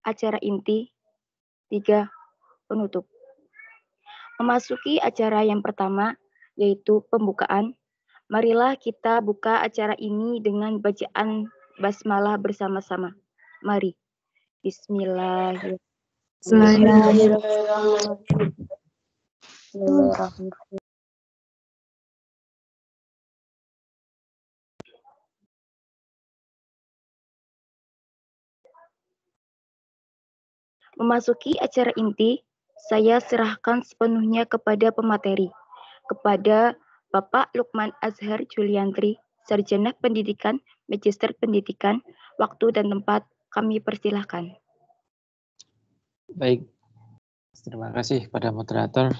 acara inti. 3. Penutup. Memasuki acara yang pertama, yaitu pembukaan. Marilah kita buka acara ini dengan bacaan basmalah bersama-sama. Mari. Bismillahirrahmanirrahim. Memasuki acara inti, saya serahkan sepenuhnya kepada pemateri, kepada Bapak Lukman Azhar Juliantri, Sarjana Pendidikan, Magister Pendidikan, waktu dan tempat kami persilahkan. Baik, terima kasih pada moderator.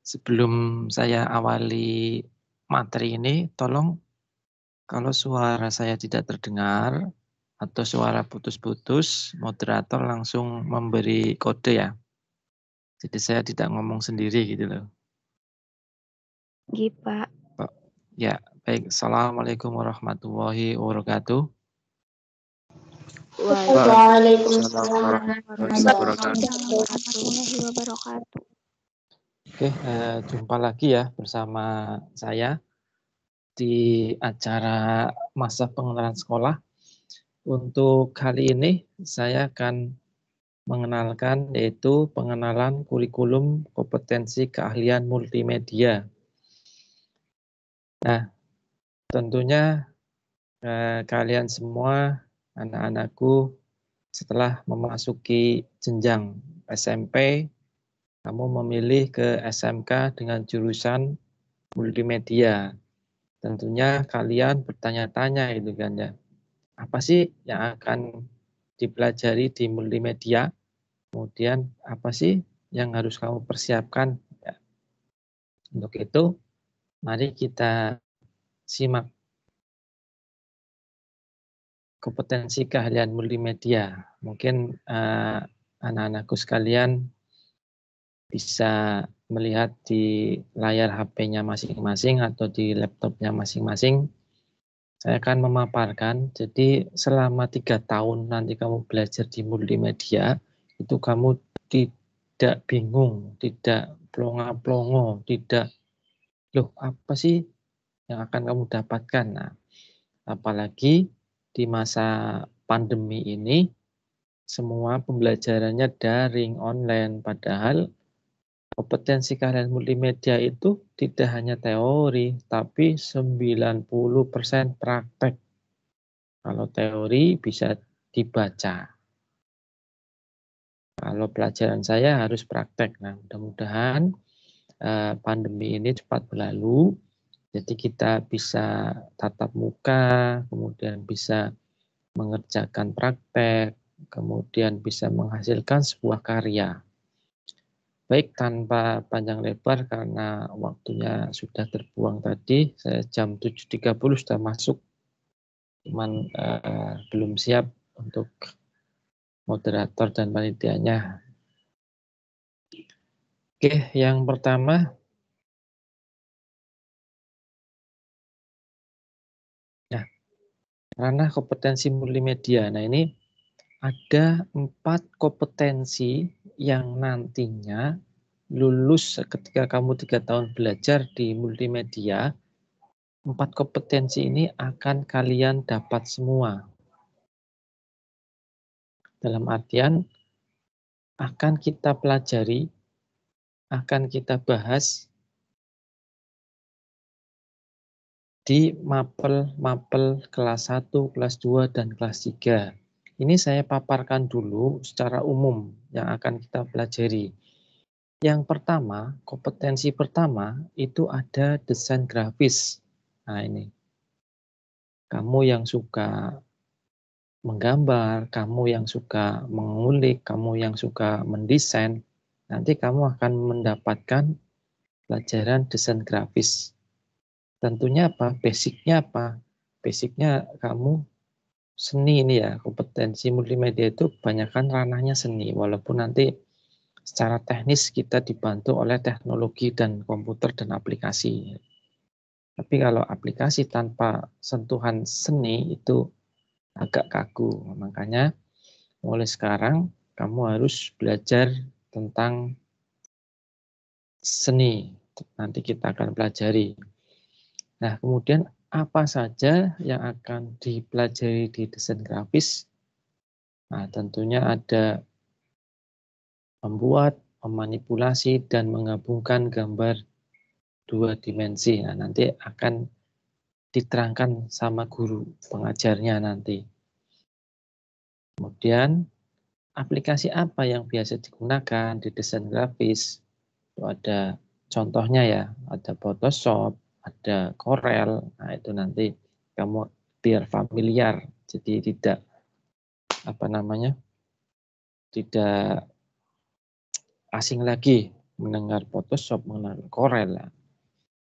Sebelum saya awali materi ini, tolong kalau suara saya tidak terdengar atau suara putus-putus, moderator langsung memberi kode ya. Jadi saya tidak ngomong sendiri gitu loh. Nggih, Pak. Ya, baik. Assalamualaikum warahmatullahi wabarakatuh. Waalaikumsalam warahmatullahi wabarakatuh. Oke, jumpa lagi ya bersama saya di acara masa pengenalan sekolah. Untuk kali ini saya akan mengenalkan yaitu pengenalan kurikulum kompetensi keahlian multimedia. Nah, tentunya kalian semua anak-anakku setelah memasuki jenjang SMP, kamu memilih ke SMK dengan jurusan multimedia. Tentunya kalian bertanya-tanya itu kan ya, apa sih yang akan dipelajari di multimedia? Kemudian apa sih yang harus kamu persiapkan? Ya. Untuk itu, mari kita simak kompetensi keahlian multimedia. Mungkin anak-anakku sekalian bisa melihat di layar HP-nya masing-masing atau di laptopnya masing-masing. Saya akan memaparkan, jadi selama 3 tahun nanti kamu belajar di multimedia, itu kamu tidak bingung, tidak plonga-plongo, tidak, loh apa sih yang akan kamu dapatkan? Nah, apalagi di masa pandemi ini, semua pembelajarannya daring, online, padahal kompetensi keahlian multimedia itu tidak hanya teori, tapi 90% praktek. Kalau teori bisa dibaca. Kalau pelajaran saya harus praktek. Nah, mudah-mudahan pandemi ini cepat berlalu. Jadi kita bisa tatap muka, kemudian bisa mengerjakan praktek, kemudian bisa menghasilkan sebuah karya. Baik, tanpa panjang lebar karena waktunya sudah terbuang tadi, saya jam 7.30 sudah masuk, cuman belum siap untuk moderator dan panitianya. Oke, yang pertama, nah, ranah kompetensi multimedia. Nah, ini ada 4 kompetensi yang nantinya lulus ketika kamu 3 tahun belajar di multimedia. 4 kompetensi ini akan kalian dapat semua. Dalam artian akan kita pelajari, akan kita bahas di mapel kelas 1, kelas 2, dan kelas 3. Ini saya paparkan dulu secara umum yang akan kita pelajari. Yang pertama, kompetensi pertama itu ada desain grafis. Nah ini, kamu yang suka menggambar, kamu yang suka mengulik, kamu yang suka mendesain, nanti kamu akan mendapatkan pelajaran desain grafis. Tentunya apa? Basicnya apa? Basicnya kamu seni ini ya, kompetensi multimedia itu kebanyakan ranahnya seni, walaupun nanti secara teknis kita dibantu oleh teknologi dan komputer dan aplikasi. Tapi kalau aplikasi tanpa sentuhan seni itu agak kaku. Makanya mulai sekarang kamu harus belajar tentang seni. Nanti kita akan pelajari. Nah, kemudian apa saja yang akan dipelajari di desain grafis? Nah, tentunya ada membuat, memanipulasi, dan menggabungkan gambar dua dimensi. Nah, nanti akan diterangkan sama guru pengajarnya nanti. Kemudian, aplikasi apa yang biasa digunakan di desain grafis? Itu ada contohnya ya, ada Photoshop, ada Corel. Nah, itu nanti kamu biar familiar, jadi tidak tidak asing lagi mendengar Photoshop, mengenal Corel.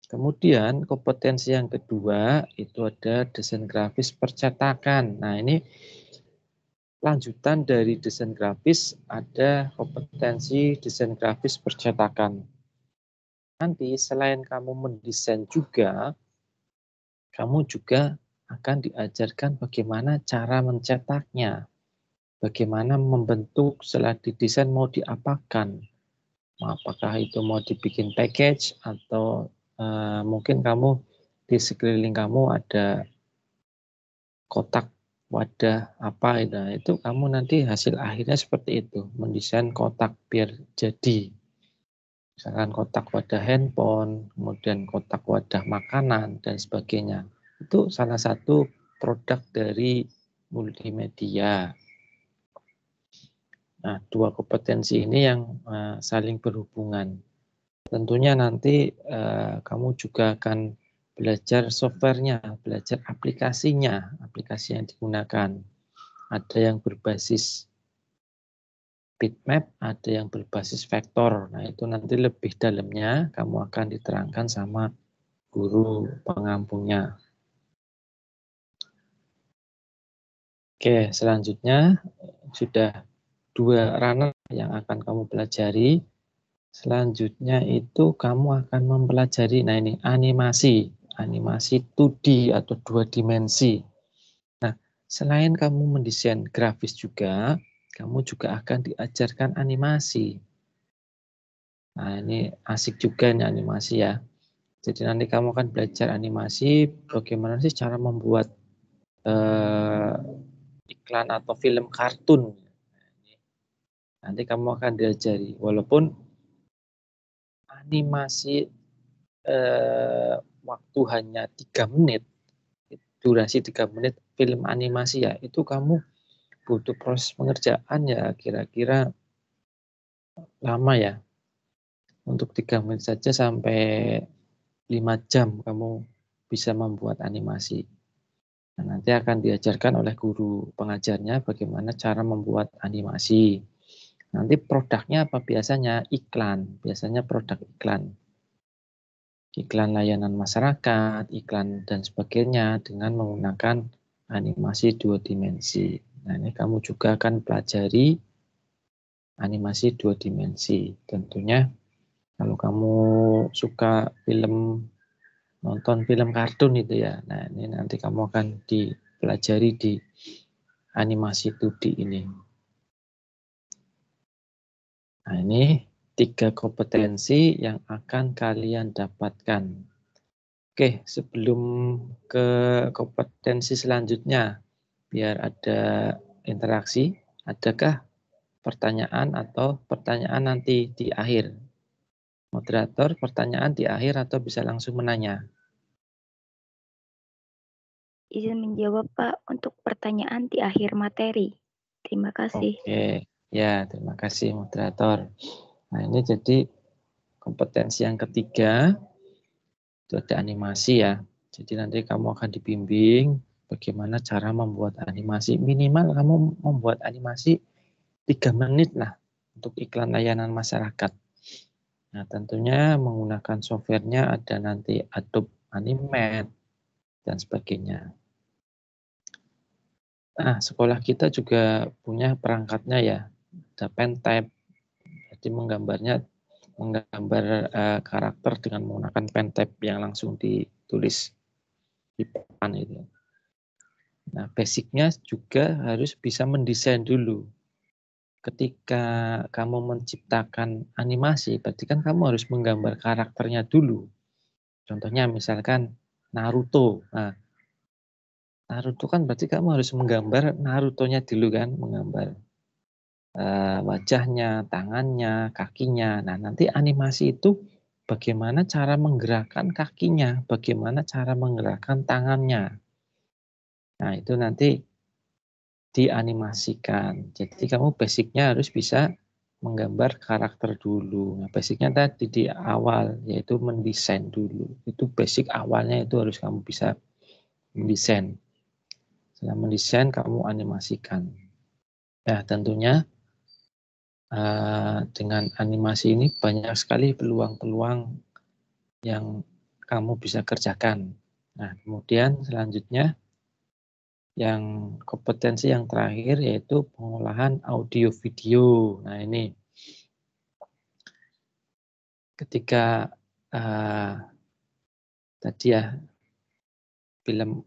Kemudian kompetensi yang kedua itu ada desain grafis percetakan. Nah, ini lanjutan dari desain grafis, ada kompetensi desain grafis percetakan. Nanti selain kamu mendesain juga, kamu juga akan diajarkan bagaimana cara mencetaknya. Bagaimana membentuk setelah didesain mau diapakan. Apakah itu mau dibikin package atau mungkin kamu di sekeliling kamu ada kotak wadah apa itu kamu nanti hasil akhirnya seperti itu, mendesain kotak biar jadi. Misalkan kotak wadah handphone, kemudian kotak wadah makanan dan sebagainya. Itu salah satu produk dari multimedia. Nah, dua kompetensi ini yang saling berhubungan. Tentunya nanti kamu juga akan belajar softwarenya, belajar aplikasinya, aplikasi yang digunakan. Ada yang berbasis bitmap, ada yang berbasis vektor. Nah, itu nanti lebih dalamnya kamu akan diterangkan sama guru pengampunya. Oke, selanjutnya sudah 2 runner yang akan kamu pelajari. Selanjutnya itu kamu akan mempelajari, nah ini animasi 2D atau 2 dimensi. Nah, selain kamu mendesain grafis juga, kamu juga akan diajarkan animasi. Nah, ini asik juga nih animasi ya. Jadi nanti kamu akan belajar animasi, bagaimana sih cara membuat iklan atau film kartun. Nanti kamu akan diajari, walaupun animasi waktu hanya 3 menit, durasi 3 menit film animasi ya, itu kamu butuh proses pengerjaan ya kira-kira lama ya. Untuk 3 menit saja sampai 5 jam kamu bisa membuat animasi. Nah, nanti akan diajarkan oleh guru pengajarnya bagaimana cara membuat animasi. Nanti produknya apa biasanya? Iklan, biasanya produk iklan. Iklan layanan masyarakat, iklan dan sebagainya dengan menggunakan animasi 2 dimensi. Nah, ini kamu juga akan pelajari animasi 2 dimensi. Tentunya kalau kamu suka nonton film kartun itu ya, nah ini nanti kamu akan dipelajari di animasi 2D ini. Nah, ini 3 kompetensi yang akan kalian dapatkan. Oke, sebelum ke kompetensi selanjutnya, biar ada interaksi, adakah pertanyaan atau pertanyaan nanti di akhir? Moderator, pertanyaan di akhir atau bisa langsung menanya? Izin menjawab Pak untuk pertanyaan di akhir materi. Terima kasih. Oke, ya terima kasih moderator. Nah, ini jadi kompetensi yang ketiga, itu ada animasi ya. Jadi nanti kamu akan dibimbing bagaimana cara membuat animasi. Minimal kamu membuat animasi 3 menit lah untuk iklan layanan masyarakat. Nah, tentunya menggunakan softwarenya ada nanti Adobe Animate dan sebagainya. Nah, sekolah kita juga punya perangkatnya ya, ada pentype. Jadi menggambar karakter dengan menggunakan pentype yang langsung ditulis di papan itu. Nah, basicnya juga harus bisa mendesain dulu. ketika kamu menciptakan animasi, berarti kan kamu harus menggambar karakternya dulu. Contohnya misalkan Naruto. Nah, Naruto kan berarti kamu harus menggambar Naruto-nya dulu kan, menggambar wajahnya, tangannya, kakinya. Nah, nanti animasi itu bagaimana cara menggerakkan kakinya, bagaimana cara menggerakkan tangannya. Nah, itu nanti dianimasikan. Jadi kamu basicnya harus bisa menggambar karakter dulu. Nah, basicnya tadi di awal, yaitu mendesain dulu. Itu basic awalnya itu harus kamu bisa mendesain. Setelah mendesain, kamu animasikan. Ya, tentunya dengan animasi ini banyak sekali peluang-peluang yang kamu bisa kerjakan. Nah, kemudian selanjutnya yang kompetensi yang terakhir yaitu pengolahan audio video. Nah, ini ketika tadi ya film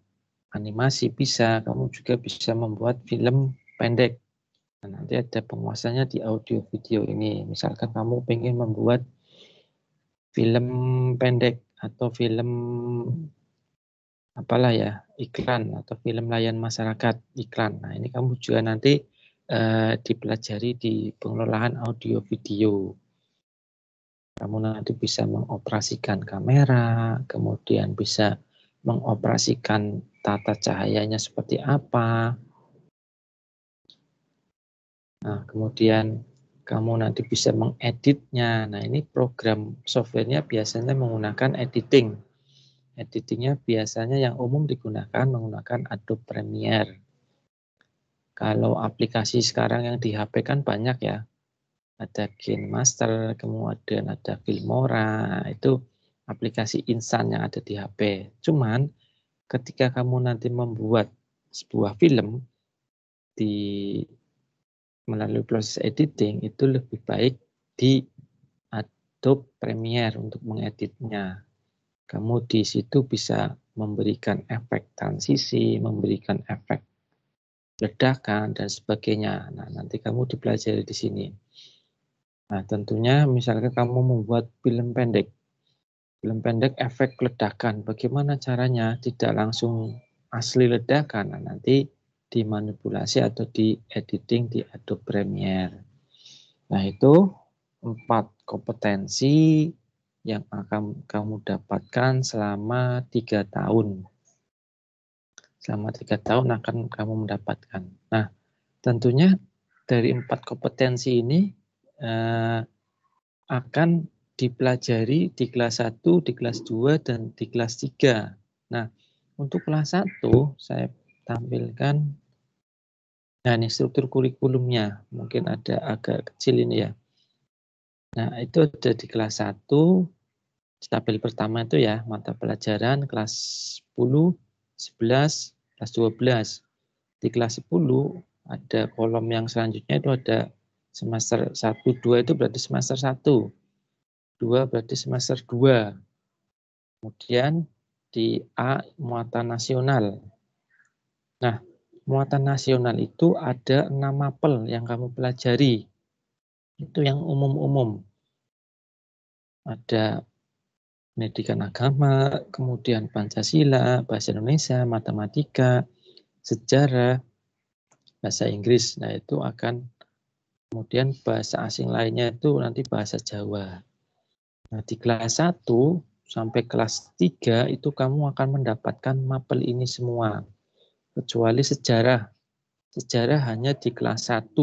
animasi bisa, kamu juga bisa membuat film pendek. Nah, nanti ada penguasanya di audio video ini. Misalkan kamu pengen membuat film pendek atau film apalah ya, iklan atau film layan masyarakat, iklan. Nah, ini kamu juga nanti dipelajari di pengelolaan audio video. Kamu nanti bisa mengoperasikan kamera, kemudian bisa mengoperasikan tata cahayanya seperti apa. Nah, kemudian kamu nanti bisa mengeditnya. Nah, ini program softwarenya biasanya menggunakan editing. Editingnya biasanya yang umum digunakan menggunakan Adobe Premiere. Kalau aplikasi sekarang yang di HP kan banyak ya. Ada KineMaster, kemudian ada Filmora, itu aplikasi instan yang ada di HP. Cuman ketika kamu nanti membuat sebuah film di melalui proses editing itu lebih baik di Adobe Premiere untuk mengeditnya. Kamu di situ bisa memberikan efek transisi, memberikan efek ledakan dan sebagainya. Nah, nanti kamu dipelajari di sini. Nah, tentunya misalkan kamu membuat film pendek. Film pendek efek ledakan, bagaimana caranya? Tidak langsung asli ledakan. Nah, nanti dimanipulasi atau di-editing di Adobe Premiere. Nah, itu 4 kompetensi yang akan kamu dapatkan selama 3 tahun. Selama 3 tahun akan kamu mendapatkan. Nah, tentunya dari 4 kompetensi ini akan dipelajari di kelas 1, di kelas 2, dan di kelas 3. Nah, untuk kelas 1 saya tampilkan, nah ini struktur kurikulumnya, mungkin ada agak kecil ini ya. Nah, itu ada di kelas 1, tabel pertama itu ya, mata pelajaran kelas 10, 11, kelas 12. Di kelas 10 ada kolom yang selanjutnya itu ada semester 1, 2 itu berarti semester 1. 2 berarti semester 2. Kemudian di A muatan nasional. Nah, muatan nasional itu ada 6 mapel yang kamu pelajari. Itu yang umum-umum. Ada pendidikan agama, kemudian Pancasila, bahasa Indonesia, matematika, sejarah, bahasa Inggris. Nah, itu akan kemudian bahasa asing lainnya itu nanti bahasa Jawa. Nah, di kelas 1 sampai kelas 3 itu kamu akan mendapatkan mapel ini semua. Kecuali sejarah. Sejarah hanya di kelas 1.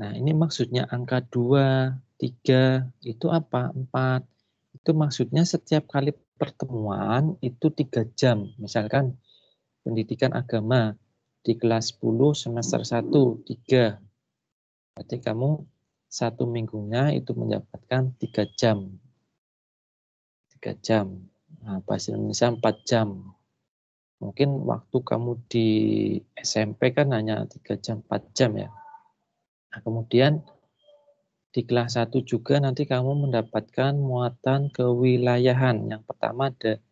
Nah, ini maksudnya angka 2, 3, itu apa? 4. Itu maksudnya setiap kali pertemuan itu 3 jam. Misalkan pendidikan agama di kelas 10 semester 1, 3. Berarti kamu 1 minggunya itu mendapatkan 3 jam. 3 jam. Nah, bahasa Indonesia 4 jam. Mungkin waktu kamu di SMP kan hanya 3 jam, 4 jam ya. Nah, kemudian di kelas 1 juga nanti kamu mendapatkan muatan kewilayahan. Yang pertama ada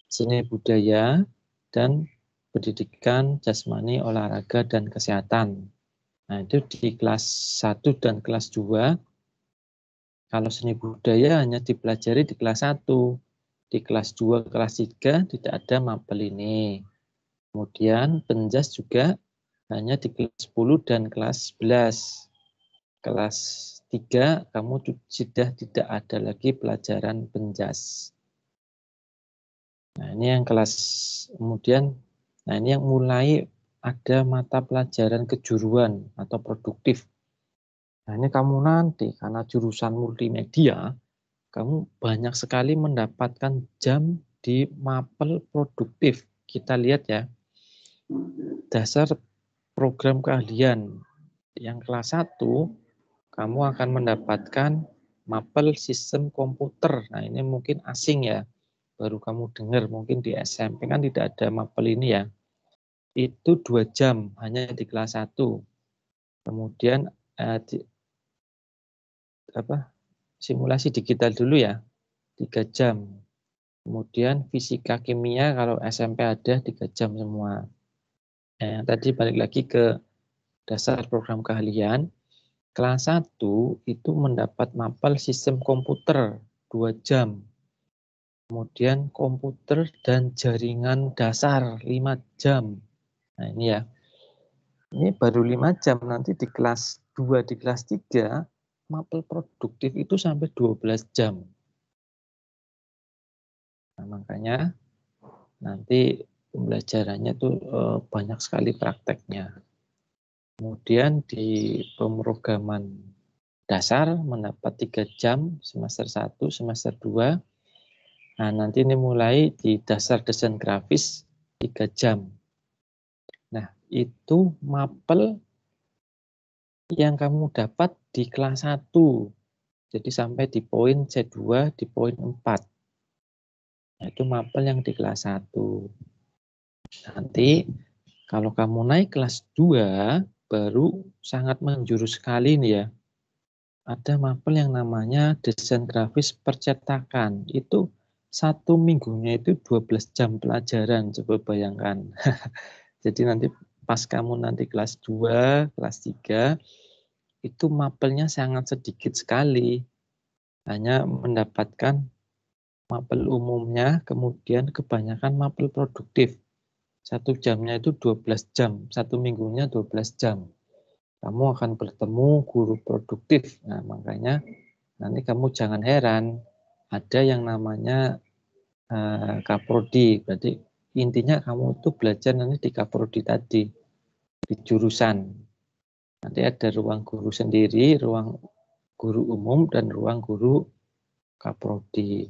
seni budaya dan pendidikan jasmani, olahraga, dan kesehatan. Nah, itu di kelas 1 dan kelas 2. Kalau seni budaya hanya dipelajari di kelas 1. Di kelas 2, kelas 3 tidak ada mapel ini. Kemudian penjas juga hanya di kelas 10 dan kelas 11. Kelas 3 kamu sudah tidak ada lagi pelajaran penjas. Nah, ini yang kelas kemudian, nah ini yang mulai ada mata pelajaran kejuruan atau produktif. Nah, ini kamu nanti karena jurusan multimedia, kamu banyak sekali mendapatkan jam di mapel produktif. Kita lihat ya, dasar program keahlian yang kelas 1, kamu akan mendapatkan mapel sistem komputer. Nah, ini mungkin asing ya, baru kamu dengar, mungkin di SMP kan tidak ada mapel ini ya. Itu 2 jam hanya di kelas 1. Kemudian simulasi digital dulu ya, 3 jam. Kemudian fisika kimia kalau SMP ada 3 jam semua. Nah, yang tadi balik lagi ke dasar program keahlian, kelas 1 itu mendapat mapel sistem komputer 2 jam. Kemudian komputer dan jaringan dasar 5 jam. Nah, ini ya. Ini baru 5 jam, nanti di kelas 2, di kelas 3, mapel produktif itu sampai 12 jam. Nah, makanya nanti pembelajarannya tuh banyak sekali prakteknya. Kemudian di pemrograman dasar mendapat 3 jam semester 1, semester 2. Nah, nanti ini mulai di dasar desain grafis 3 jam. Nah, itu mapel yang kamu dapat di kelas 1. Jadi sampai di poin C2, di poin 4. Nah, itu mapel yang di kelas 1. Nanti kalau kamu naik kelas 2, baru sangat menjurus sekali nih ya. Ada mapel yang namanya desain grafis percetakan. Itu 1 minggunya itu 12 jam pelajaran, coba bayangkan. Jadi nanti pas kamu nanti kelas 2, kelas 3, itu mapelnya sangat sedikit sekali. Hanya mendapatkan mapel umumnya, kemudian kebanyakan mapel produktif. 1 jamnya itu 12 jam, 1 minggunya 12 jam. Kamu akan bertemu guru produktif. Nah, makanya nanti kamu jangan heran, ada yang namanya kaprodi. Berarti intinya kamu itu belajar nanti di kaprodi tadi, di jurusan. Nanti ada ruang guru sendiri, ruang guru umum, dan ruang guru kaprodi.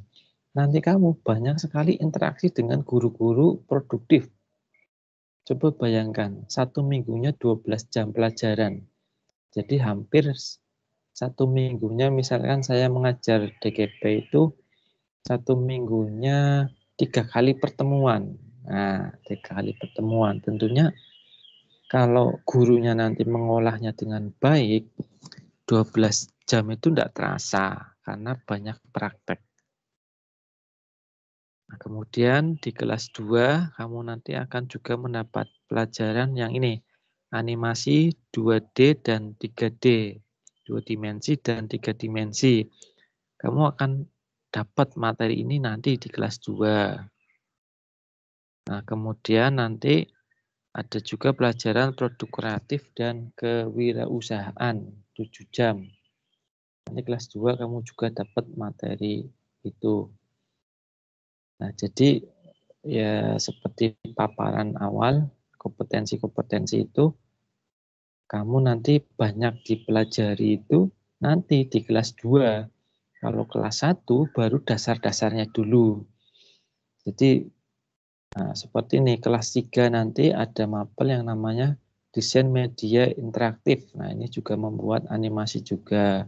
Nanti kamu banyak sekali interaksi dengan guru-guru produktif. Coba bayangkan, 1 minggunya 12 jam pelajaran. Jadi hampir 1 minggunya, misalkan saya mengajar DKP itu 1 minggunya 3 kali pertemuan. Nah, 3 kali pertemuan. Tentunya kalau gurunya nanti mengolahnya dengan baik, 12 jam itu tidak terasa karena banyak praktek. Nah, kemudian di kelas 2 kamu nanti akan juga mendapat pelajaran yang ini, animasi 2D dan 3D, 2 dimensi dan 3 dimensi. Kamu akan dapat materi ini nanti di kelas 2. Nah, kemudian nanti ada juga pelajaran produk kreatif dan kewirausahaan 7 jam. Nanti kelas 2 kamu juga dapat materi itu. Nah, jadi ya seperti paparan awal, kompetensi-kompetensi itu kamu nanti banyak dipelajari itu nanti di kelas 2. Kalau kelas 1 baru dasar-dasarnya dulu. Jadi seperti ini, kelas 3 nanti ada mapel yang namanya desain media interaktif. Nah, ini juga membuat animasi juga.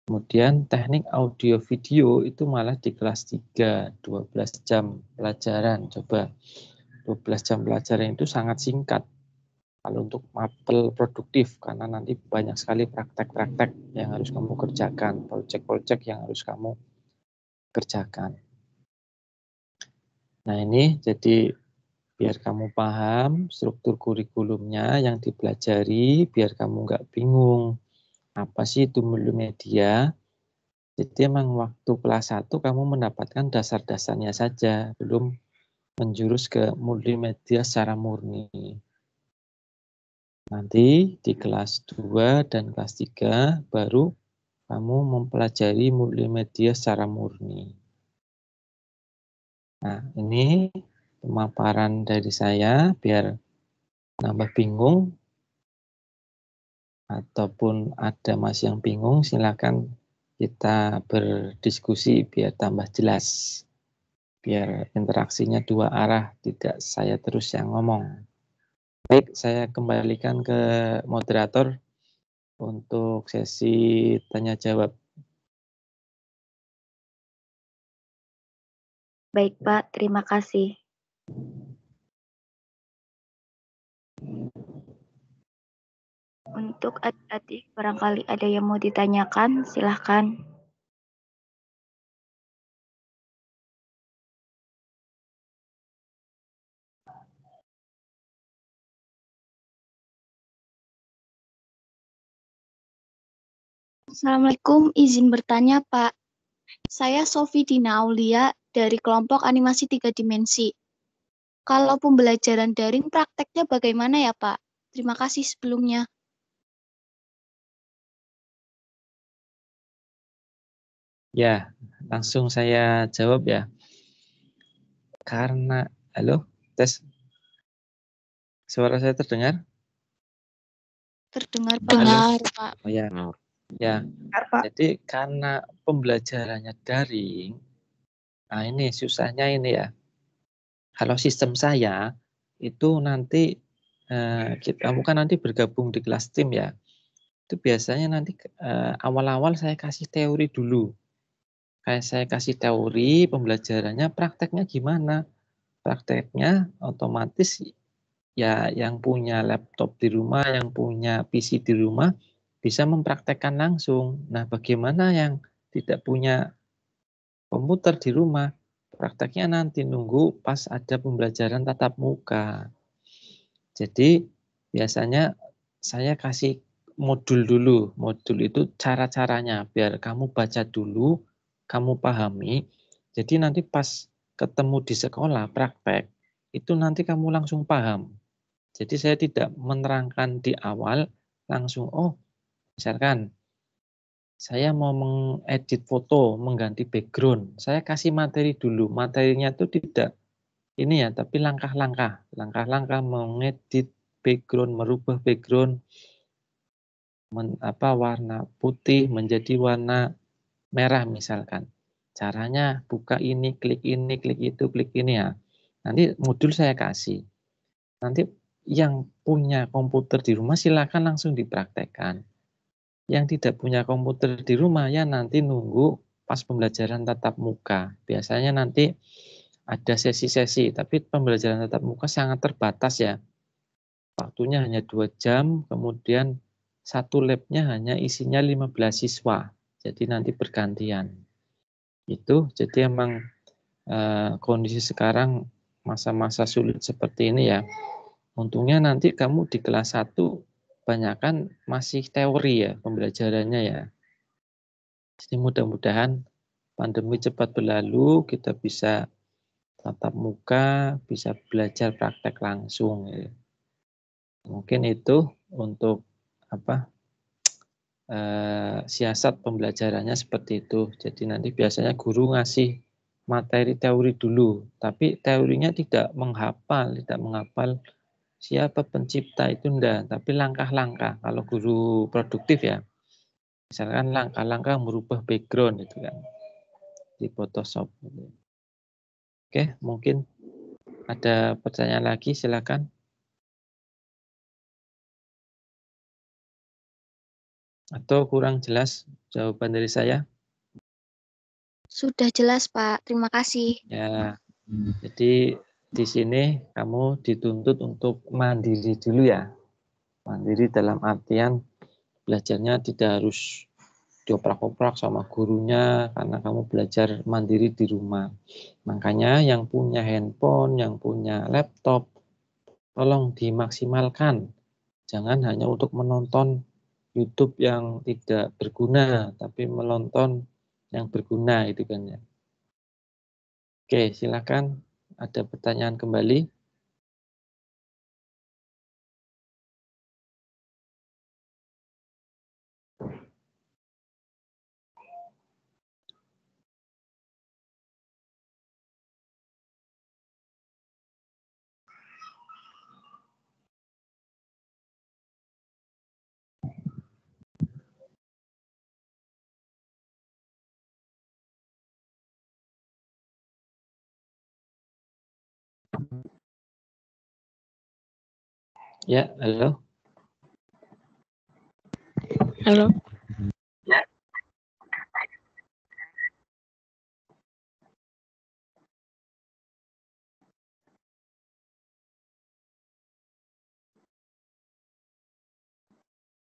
Kemudian teknik audio video itu malah di kelas 3, 12 jam pelajaran. Coba, 12 jam pelajaran itu sangat singkat kalau untuk mapel produktif, karena nanti banyak sekali praktek-praktek yang harus kamu kerjakan, proyek-proyek yang harus kamu kerjakan. Nah, ini jadi Biar kamu paham struktur kurikulumnya yang dipelajari, biar kamu nggak bingung. Apa sih itu multimedia? Jadi emang waktu kelas 1 kamu mendapatkan dasar-dasarnya saja, belum menjurus ke multimedia secara murni. Nanti di kelas 2 dan kelas 3 baru kamu mempelajari multimedia secara murni. Nah, ini pemaparan dari saya biar nambah bingung ataupun ada Mas yang bingung, silakan kita berdiskusi biar tambah jelas. Biar interaksinya dua arah, tidak saya terus yang ngomong. Baik, saya kembalikan ke moderator untuk sesi tanya jawab. Baik, Pak. Terima kasih. Untuk adik-adik, barangkali ada yang mau ditanyakan, silahkan. Assalamualaikum, izin bertanya Pak. Saya Sofi Dina Aulia dari kelompok animasi 3 dimensi. Kalau pembelajaran daring prakteknya bagaimana ya Pak? Terima kasih sebelumnya. Ya, langsung saya jawab ya. Karena, halo, tes. Suara saya terdengar? Terdengar Pak. Pak. Oh ya, ya. Jadi karena pembelajarannya daring, nah ini susahnya ini ya. Kalau sistem saya itu nanti kamu kan nanti bergabung di kelas tim ya. Itu biasanya nanti awal-awal saya kasih teori dulu. Kayak saya kasih teori pembelajarannya, prakteknya gimana? Prakteknya otomatis ya yang punya laptop di rumah, yang punya PC di rumah bisa mempraktekkan langsung. Nah, bagaimana yang tidak punya komputer di rumah? Prakteknya nanti nunggu pas ada pembelajaran tatap muka. Jadi biasanya saya kasih modul dulu. Modul itu cara-caranya biar kamu baca dulu, kamu pahami. Jadi nanti pas ketemu di sekolah praktek, itu nanti kamu langsung paham. Jadi saya tidak menerangkan di awal langsung, oh misalkan saya mau mengedit foto, mengganti background. Saya kasih materi dulu. Materinya itu tidak ini ya, tapi langkah-langkah. Langkah-langkah mengedit background, merubah background warna putih menjadi warna merah misalkan. Caranya buka ini, klik itu, klik ini ya. Nanti modul saya kasih. Nanti yang punya komputer di rumah silakan langsung dipraktekkan. Yang tidak punya komputer di rumah ya nanti nunggu pas pembelajaran tatap muka. Biasanya nanti ada sesi-sesi, tapi pembelajaran tatap muka sangat terbatas ya. Waktunya hanya 2 jam, kemudian satu labnya hanya isinya 15 siswa. Jadi nanti bergantian. Itu jadi emang kondisi sekarang masa-masa sulit seperti ini ya. Untungnya nanti kamu di kelas 1 kebanyakan masih teori ya pembelajarannya ya. Jadi mudah-mudahan pandemi cepat berlalu, kita bisa tatap muka, bisa belajar praktek langsung. Ya. Mungkin itu untuk siasat pembelajarannya seperti itu. Jadi nanti biasanya guru ngasih materi teori dulu, tapi teorinya tidak menghafal siapa pencipta itu enggak, tapi langkah-langkah. Kalau guru produktif ya, misalkan langkah-langkah merubah background itu kan di Photoshop. Oke, mungkin ada pertanyaan lagi, silakan. Atau kurang jelas jawaban dari saya? Sudah jelas Pak, terima kasih. Ya, jadi di sini kamu dituntut untuk mandiri dulu ya. Mandiri dalam artian belajarnya tidak harus dioprak-oprak sama gurunya karena kamu belajar mandiri di rumah. Makanya yang punya handphone, yang punya laptop, tolong dimaksimalkan. Jangan hanya untuk menonton YouTube yang tidak berguna, tapi menonton yang berguna itu kan ya. Oke, silakan. Ada pertanyaan kembali? Ya, halo. Halo.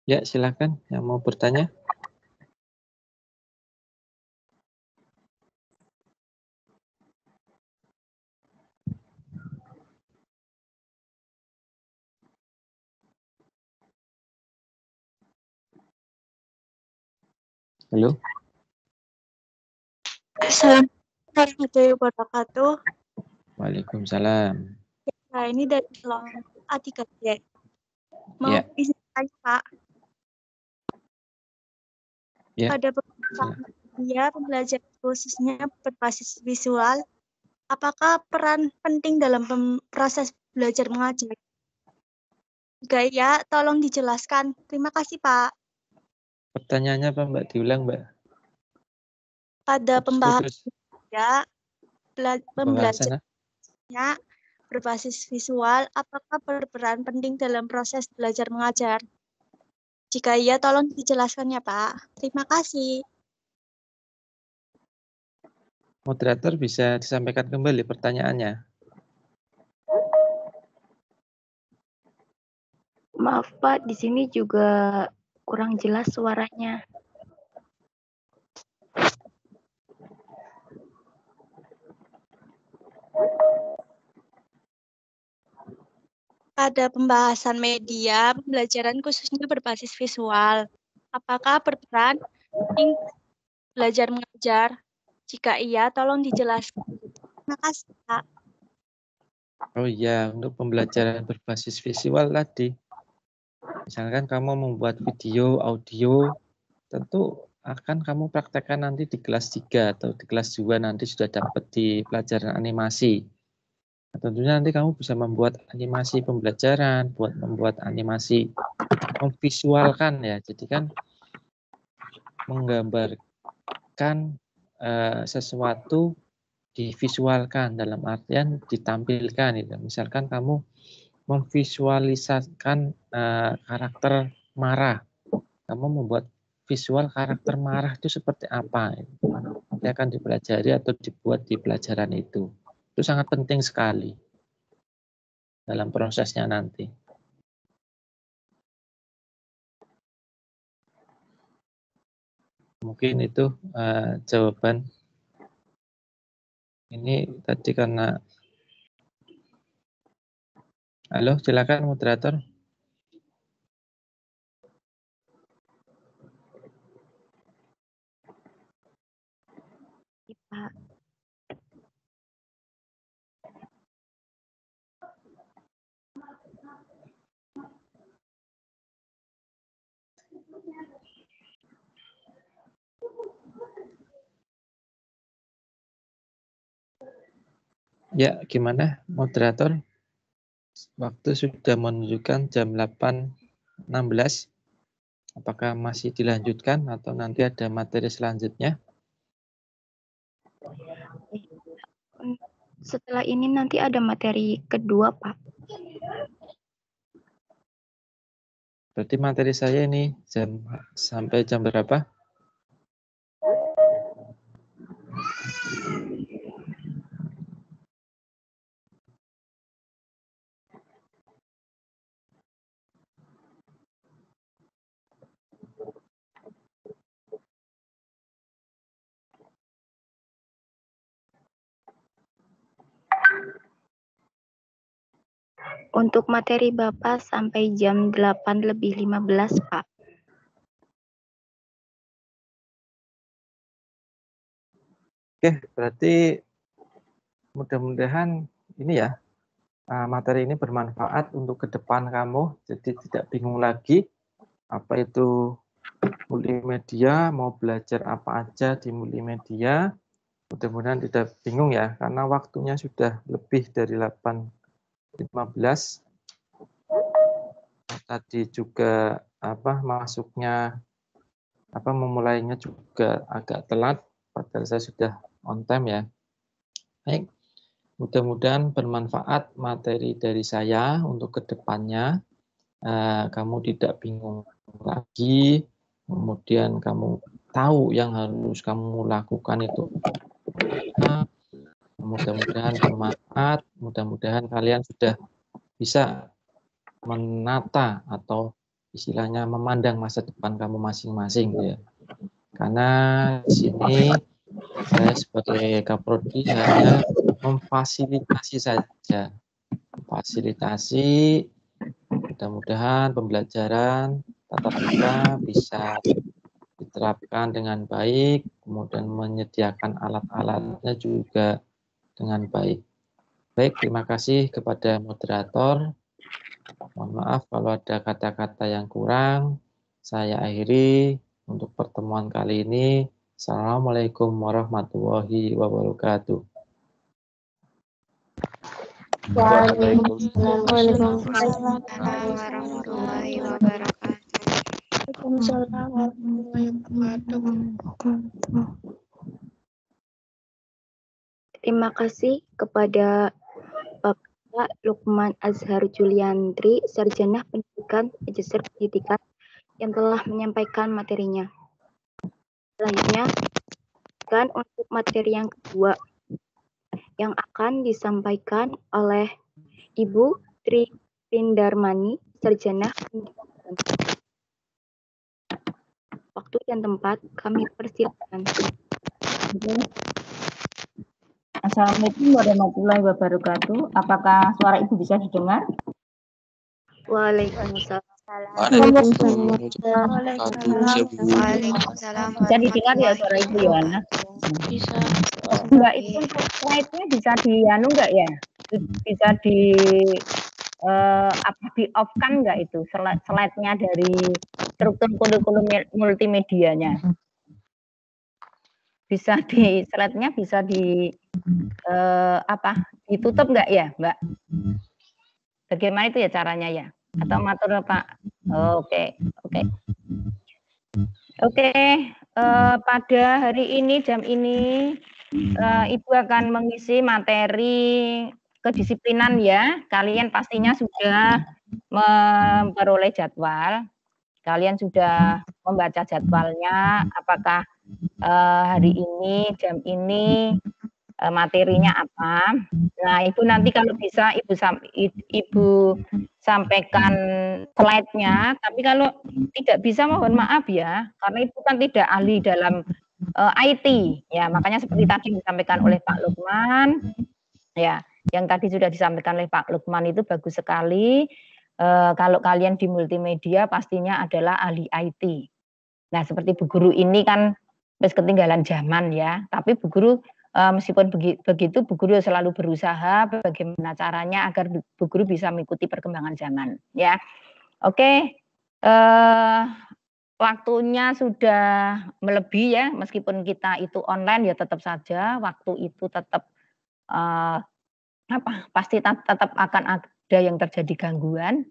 Ya, silakan yang mau bertanya. Halo. Assalamualaikum warahmatullahi wabarakatuh. Waalaikumsalam. Nah, ini dari kelompok A3D. Mau Ya. izin tanya, Pak. Ya. Pada dia pembelajaran khususnya berbasis visual, apakah peran penting dalam proses belajar mengajar? Jika ya, tolong dijelaskan. Terima kasih, Pak. Pertanyaannya apa, Mbak? Diulang, Mbak. Pada pembahasan Putus. ya, Pembahasan, pembelajarannya berbasis visual, apakah berperan penting dalam proses belajar mengajar? Jika iya, tolong dijelaskan ya, Pak. Terima kasih. Moderator bisa disampaikan kembali pertanyaannya. Maaf Pak, di sini juga kurang jelas suaranya. Pada pembahasan media, pembelajaran khususnya berbasis visual. Apakah berperan penting belajar mengajar? Jika iya, tolong dijelaskan. Terima kasih, Pak. Oh iya, untuk pembelajaran berbasis visual tadi, misalkan kamu membuat video, audio, tentu akan kamu praktekkan nanti di kelas 3 atau di kelas 2 nanti sudah dapat di pelajaran animasi. Nah, tentunya nanti kamu bisa membuat animasi pembelajaran, membuat animasi memvisualkan ya. Jadi kan menggambarkan sesuatu divisualkan dalam artian ditampilkan gitu. Misalkan kamu memvisualisasikan karakter marah. Kamu membuat visual karakter marah itu seperti apa. Nanti akan dipelajari atau dibuat di pelajaran itu. Itu sangat penting sekali dalam prosesnya nanti. Mungkin itu jawaban. Ini tadi karena... Halo, silakan moderator. Pak. Ya, gimana moderator? Waktu sudah menunjukkan jam 8.16. Apakah masih dilanjutkan atau nanti ada materi selanjutnya? Setelah ini nanti ada materi kedua, Pak. Berarti materi saya ini sampai jam berapa? Untuk materi Bapak sampai jam 8:15, Pak. Oke, berarti mudah-mudahan ini ya, materi ini bermanfaat untuk ke depan kamu, jadi tidak bingung lagi apa itu multimedia, mau belajar apa aja di multimedia. Mudah-mudahan tidak bingung ya, karena waktunya sudah lebih dari 8:15. Tadi juga memulainya juga agak telat, padahal saya sudah on time ya. Baik, mudah-mudahan bermanfaat materi dari saya untuk kedepannya. Kamu tidak bingung lagi, kemudian kamu tahu yang harus kamu lakukan itu. Mudah-mudahan bermanfaat, mudah-mudahan kalian sudah bisa menata atau istilahnya memandang masa depan kamu masing-masing ya. Karena di sini saya sebagai Kaprodi hanya memfasilitasi saja. Fasilitasi, mudah-mudahan pembelajaran tatap muka bisa diterapkan dengan baik, kemudian menyediakan alat-alatnya juga dengan baik. Baik, terima kasih kepada moderator. Mohon maaf kalau ada kata-kata yang kurang. Saya akhiri untuk pertemuan kali ini. Assalamualaikum warahmatullahi wabarakatuh. Waalaikumsalam warahmatullahi wabarakatuh. Waalaikumsalam warahmatullahi wabarakatuh. Terima kasih kepada Bapak Lukman Azhar Juliantri, Sarjana Pendidikan, Magister Pendidikan, yang telah menyampaikan materinya. Selanjutnya, dan untuk materi yang kedua, yang akan disampaikan oleh Ibu Tri Rindarmani, Sarjana Pendidikan. Waktu dan tempat kami persilakan. Assalamualaikum warahmatullahi wabarakatuh. Apakah suara Ibu bisa didengar? Waalaikumsalam. Waalaikumsalam. Bisa didengar ya suara Ibu Yohana? Bisa. Enggak, itu untuk slide-nya bisa enggak ya? Bisa di off-kan enggak itu slide-nya dari struktur kurikulum multimedianya? Bisa di slide-nya bisa ditutup enggak ya, Mbak? Bagaimana itu ya caranya ya? Atau matur Pak? Oke. Pada hari ini jam ini Ibu akan mengisi materi kedisiplinan ya. Kalian pastinya sudah memperoleh jadwal. Kalian sudah membaca jadwalnya. Apakah hari ini jam ini materinya apa? Nah, Ibu nanti kalau bisa Ibu sampaikan slide-nya, tapi kalau tidak bisa mohon maaf ya, karena Ibu kan tidak ahli dalam IT ya, makanya seperti tadi disampaikan oleh Pak Lukman ya, yang tadi sudah disampaikan oleh Pak Lukman itu bagus sekali. Kalau kalian di multimedia pastinya adalah ahli IT. Nah, seperti Bu Guru ini kan wis ketinggalan zaman ya, tapi Bu Guru meskipun begitu, Bu Guru selalu berusaha bagaimana caranya agar Bu Guru bisa mengikuti perkembangan zaman. Ya, oke. Waktunya sudah melebihi ya, meskipun kita itu online ya tetap saja waktu itu tetap pasti tetap akan ada yang terjadi gangguan.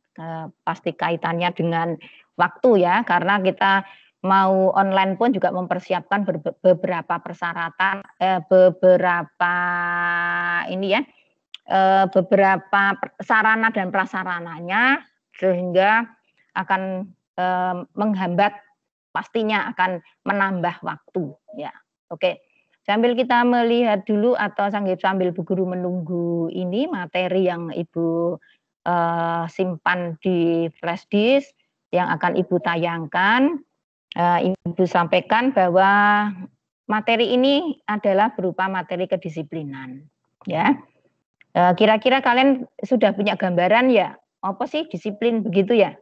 Pasti kaitannya dengan waktu ya, karena kita mau online pun juga mempersiapkan beberapa persyaratan, beberapa sarana dan prasarananya, sehingga akan menghambat, pastinya akan menambah waktu ya. Oke, sambil kita melihat dulu atau sambil Bu Guru menunggu ini materi yang Ibu simpan di flash disk yang akan Ibu tayangkan. Ibu sampaikan bahwa materi ini adalah berupa materi kedisiplinan, ya. Kira-kira kalian sudah punya gambaran ya? Apa sih disiplin begitu ya?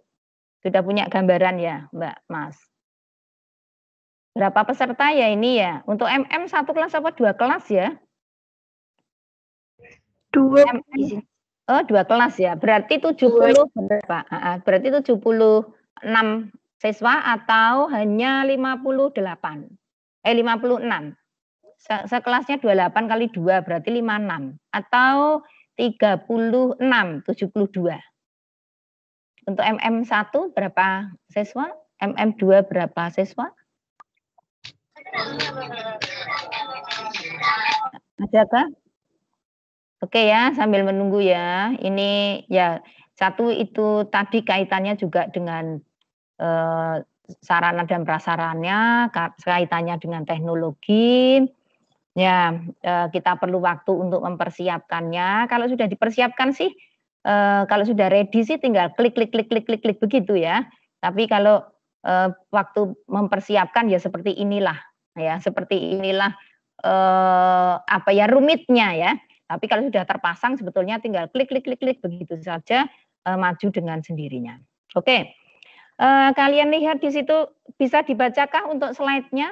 Sudah punya gambaran ya, Mbak, Mas? Berapa peserta ya ini ya? Untuk MM 1 kelas apa 2 kelas ya? 2. MM, oh 2 kelas ya. Berarti 70 berapa? Berarti 76 siswa atau hanya 58? 56. Sekelasnya 28 kali 2 berarti 56 atau 36, 72. Untuk MM1 berapa siswa? MM2 berapa siswa? Adakah? Oke ya, sambil menunggu ya. Ini ya, satu itu tadi kaitannya juga dengan sarana dan prasarannya, kaitannya dengan teknologi. Ya, kita perlu waktu untuk mempersiapkannya. Kalau sudah dipersiapkan sih, kalau sudah ready sih tinggal klik begitu ya. Tapi kalau waktu mempersiapkan ya seperti inilah, apa ya rumitnya ya. Tapi kalau sudah terpasang sebetulnya tinggal klik begitu saja maju dengan sendirinya. Oke, kalian lihat di situ bisa dibacakah untuk slide-nya,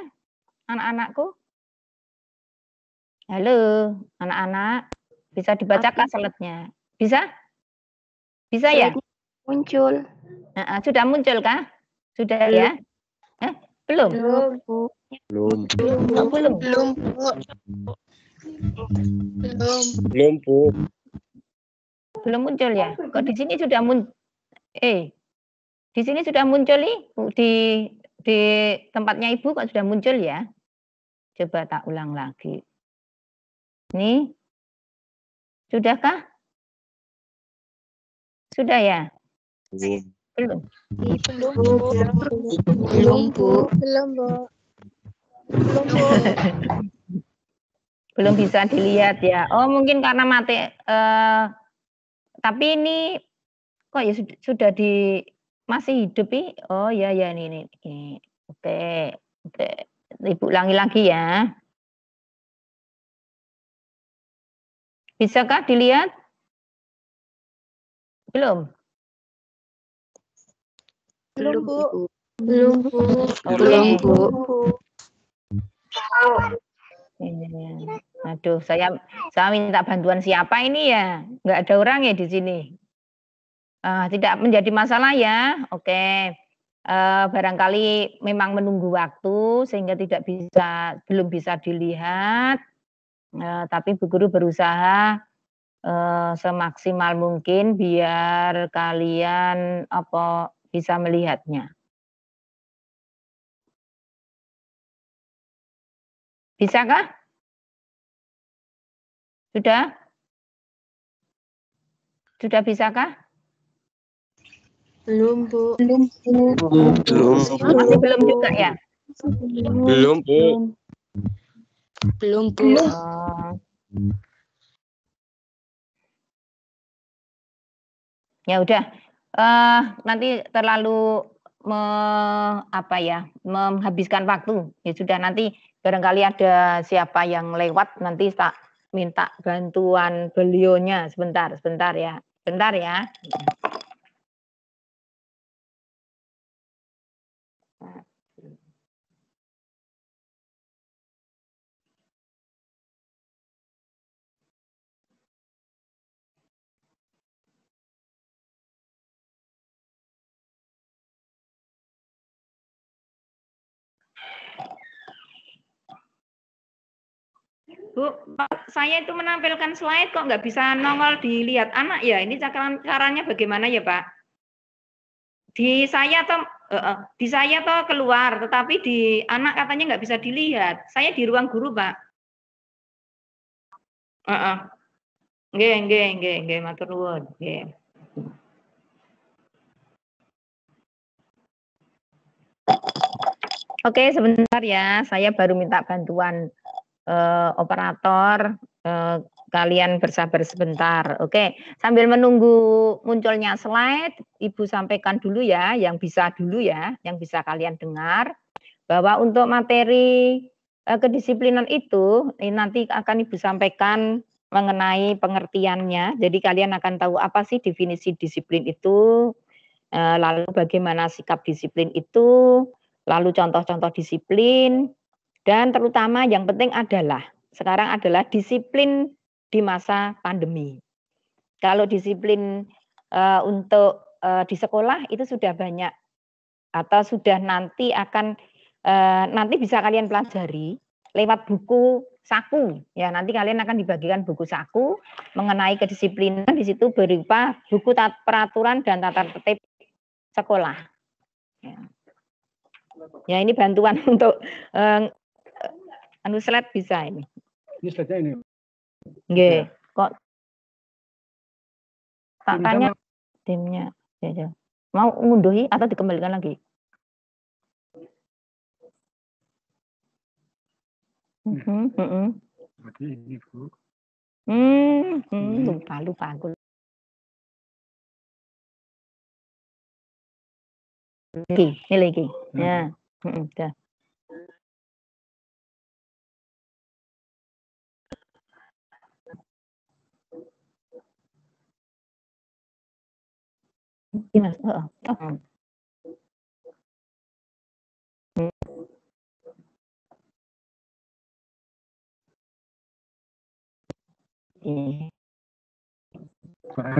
anak-anakku? Halo, anak-anak, bisa dibacakan slide-nya? Bisa? Bisa ya? Muncul. Sudah muncul kah? Sudah ya? Belum? Belum, Bu. Belum. Belum. Belum, Bu. Belum muncul ya? Kok di sini sudah muncul? Di sini sudah muncul nih, di tempatnya Ibu kok sudah muncul ya? Coba tak ulang lagi. Nih. Sudahkah? Sudah ya? Belum. Belum. Belum bisa dilihat ya. Oh, mungkin karena tapi ini kok ya sudah masih hidup nih. Oh ya ini. Oke. Ibu ulangi lagi ya. Bisakah dilihat? Belum? Belum, Bu. Aduh, saya minta bantuan siapa ini ya? Nggak ada orang ya di sini. Tidak menjadi masalah ya. Oke. Barangkali memang menunggu waktu sehingga belum bisa dilihat. Tapi Bu Guru berusaha semaksimal mungkin biar kalian bisa melihatnya. Bisakah? Sudah? Sudah bisakah? Belum, Bu. Masih belum juga ya? Belum, Bu. Ya udah, nanti terlalu menghabiskan waktu. Ya sudah, nanti barangkali ada siapa yang lewat, nanti tak minta bantuan beliaunya sebentar ya. Bentar ya. Bu, saya itu menampilkan slide kok nggak bisa nongol dilihat anak ya. Ini caranya bagaimana ya, Pak? Di saya toh keluar, tetapi di anak katanya nggak bisa dilihat. Saya di ruang guru, Pak. Nggih, matur nuwun. Nggih. Oke, sebentar ya. Saya baru minta bantuan operator. Kalian bersabar sebentar. Oke, sambil menunggu munculnya slide, Ibu sampaikan dulu ya, yang bisa dulu ya, yang bisa kalian dengar, bahwa untuk materi kedisiplinan itu nanti akan Ibu sampaikan mengenai pengertiannya. Jadi kalian akan tahu apa sih definisi disiplin itu, lalu bagaimana sikap disiplin itu, lalu contoh-contoh disiplin, dan terutama yang penting adalah sekarang adalah disiplin di masa pandemi. Kalau disiplin untuk di sekolah itu sudah banyak atau sudah nanti akan nanti bisa kalian pelajari lewat buku saku ya, nanti kalian akan dibagikan buku saku mengenai kedisiplinan, di situ berupa buku peraturan dan tata tertib sekolah ya, ini bantuan untuk slide bisa ini slide-nya ini nggih kok tak tanya timnya ya. Mau ngunduhi atau dikembalikan lagi? Berarti ini Bu. Lupa aku. Ini lagi. Ya. Udah. Mas. Kan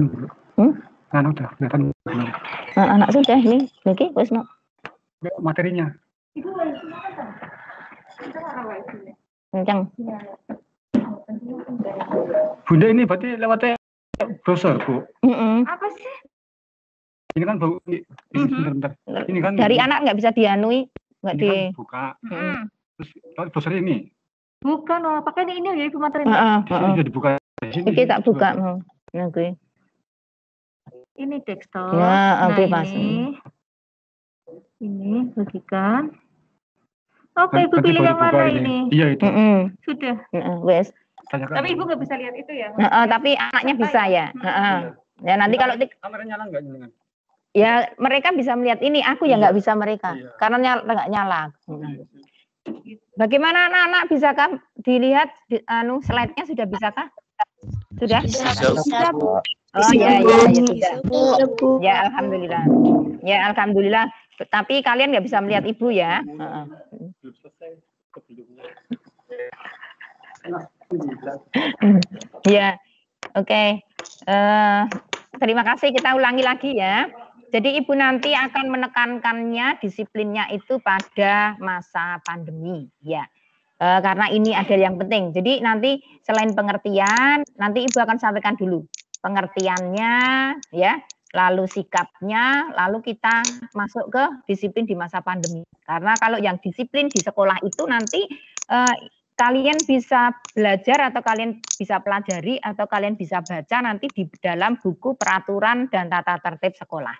dulu. Anak udah kelihatan belum? Anak sudah ini, lagi wes no. Materinya. Kencang. Bunda ini berarti lewatnya browser Bu. Apa sih? Ini kan Bu. Bentar. Ini kan dari anak nggak bisa dianui, nggak di kan buka. Terus browser ini. Bukan, pakai ini ya Ibu materinya. Bisa dibuka di sini. Oke, tak buka mau. Oke. Ini desktop. Ya, oke, nah, Pas. Ini bagikan. Oke, Ibu pilih yang mana ini? Iya itu. Sudah. Wes. Tapi Ibu nggak bisa lihat itu ya? Tapi anaknya bisa ya. Ya nanti kalau kameranya nyala nggak nyala? Ya mereka bisa melihat ini, aku ya nggak bisa mereka karena nggak nyala. Bagaimana anak-anak, bisakah dilihat slide-nya sudah bisakah? Sudah? Bisa, Bu. Oh ya sudah. Bu. Ya alhamdulillah. Ya alhamdulillah. Tapi kalian nggak bisa melihat Ibu ya. Ya, oke. Terima kasih. Kita ulangi lagi ya. Jadi Ibu nanti akan menekankannya disiplinnya itu pada masa pandemi, ya. Karena ini ada yang penting. Jadi nanti selain pengertian, nanti Ibu akan sampaikan dulu pengertiannya, ya, lalu sikapnya, lalu kita masuk ke disiplin di masa pandemi. Karena kalau yang disiplin di sekolah itu nanti kalian bisa belajar atau kalian bisa pelajari atau kalian bisa baca nanti di dalam buku peraturan dan tata tertib sekolah.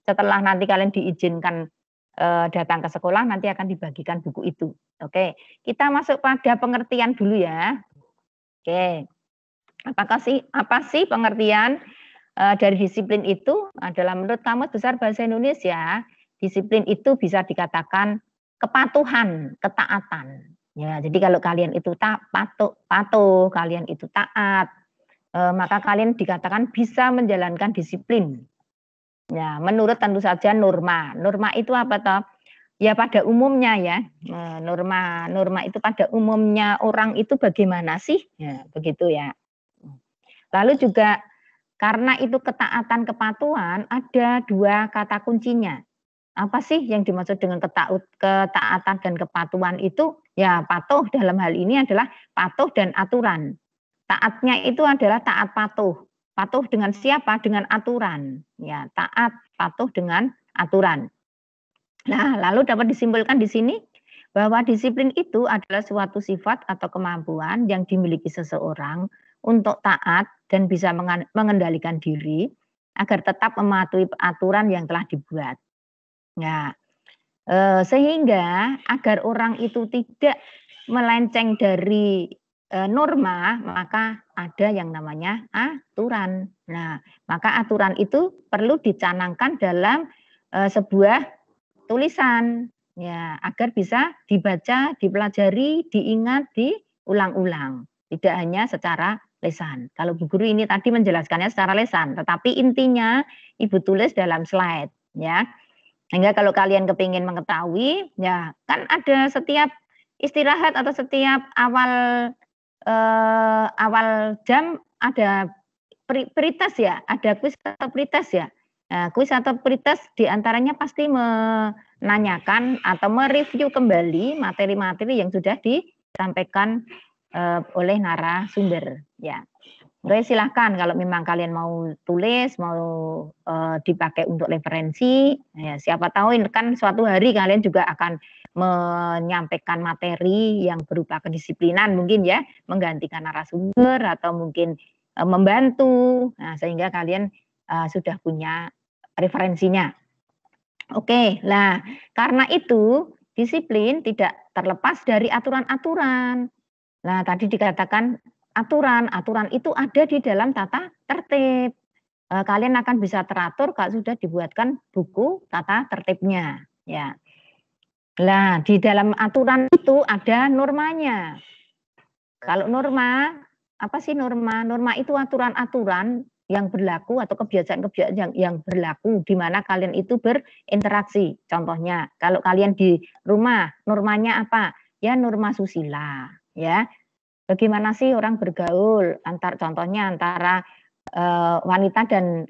Setelah nanti kalian diizinkan datang ke sekolah, nanti akan dibagikan buku itu. Oke, kita masuk pada pengertian dulu ya. Oke, apa sih pengertian dari disiplin itu? Adalah menurut Kamus Besar Bahasa Indonesia, disiplin itu bisa dikatakan kepatuhan, ketaatan. Ya, jadi kalau kalian itu patuh, kalian itu taat, maka kalian dikatakan bisa menjalankan disiplin. Ya, menurut tentu saja norma. Norma itu apa toh? Ya pada umumnya ya. Norma itu pada umumnya orang itu bagaimana sih? Ya, begitu ya. Lalu juga karena itu ketaatan kepatuhan ada dua kata kuncinya. Apa sih yang dimaksud dengan ketaatan dan kepatuhan itu? Ya, patuh dalam hal ini adalah patuh dan aturan. Taatnya itu adalah taat patuh. Patuh dengan siapa? Dengan aturan. Ya, taat, patuh dengan aturan. Nah, lalu dapat disimpulkan di sini bahwa disiplin itu adalah suatu sifat atau kemampuan yang dimiliki seseorang untuk taat dan bisa mengendalikan diri agar tetap mematuhi aturan yang telah dibuat. Nah, sehingga agar orang itu tidak melenceng dari norma, maka ada yang namanya aturan. Nah, maka aturan itu perlu dicanangkan dalam sebuah tulisan, ya, agar bisa dibaca, dipelajari, diingat, diulang-ulang. Tidak hanya secara lesan. Kalau Bu Guru ini tadi menjelaskannya secara lesan, tetapi intinya Ibu tulis dalam slide ya. Sehingga kalau kalian kepingin mengetahui, ya kan ada setiap istirahat atau setiap awal jam ada pretest ya, ada kuis atau pretest ya. Nah, kuis atau pretest diantaranya pasti menanyakan atau mereview kembali materi-materi yang sudah disampaikan oleh narasumber ya. Oke, silahkan kalau memang kalian mau tulis, mau dipakai untuk referensi, ya, siapa tahu ini kan suatu hari kalian juga akan menyampaikan materi yang berupa kedisiplinan mungkin ya, menggantikan narasumber atau mungkin membantu, nah, sehingga kalian sudah punya referensinya. Oke, nah karena itu disiplin tidak terlepas dari aturan-aturan. Nah tadi dikatakan aturan itu ada di dalam tata tertib. Kalian akan bisa teratur kalau sudah dibuatkan buku tata tertibnya. Ya. Nah di dalam aturan itu ada normanya. Kalau norma, apa sih norma? Norma itu aturan-aturan yang berlaku atau kebiasaan-kebiasaan yang berlaku di mana kalian itu berinteraksi. Contohnya, kalau kalian di rumah, normanya apa? Ya norma susila, ya. Bagaimana sih orang bergaul contohnya antara wanita dan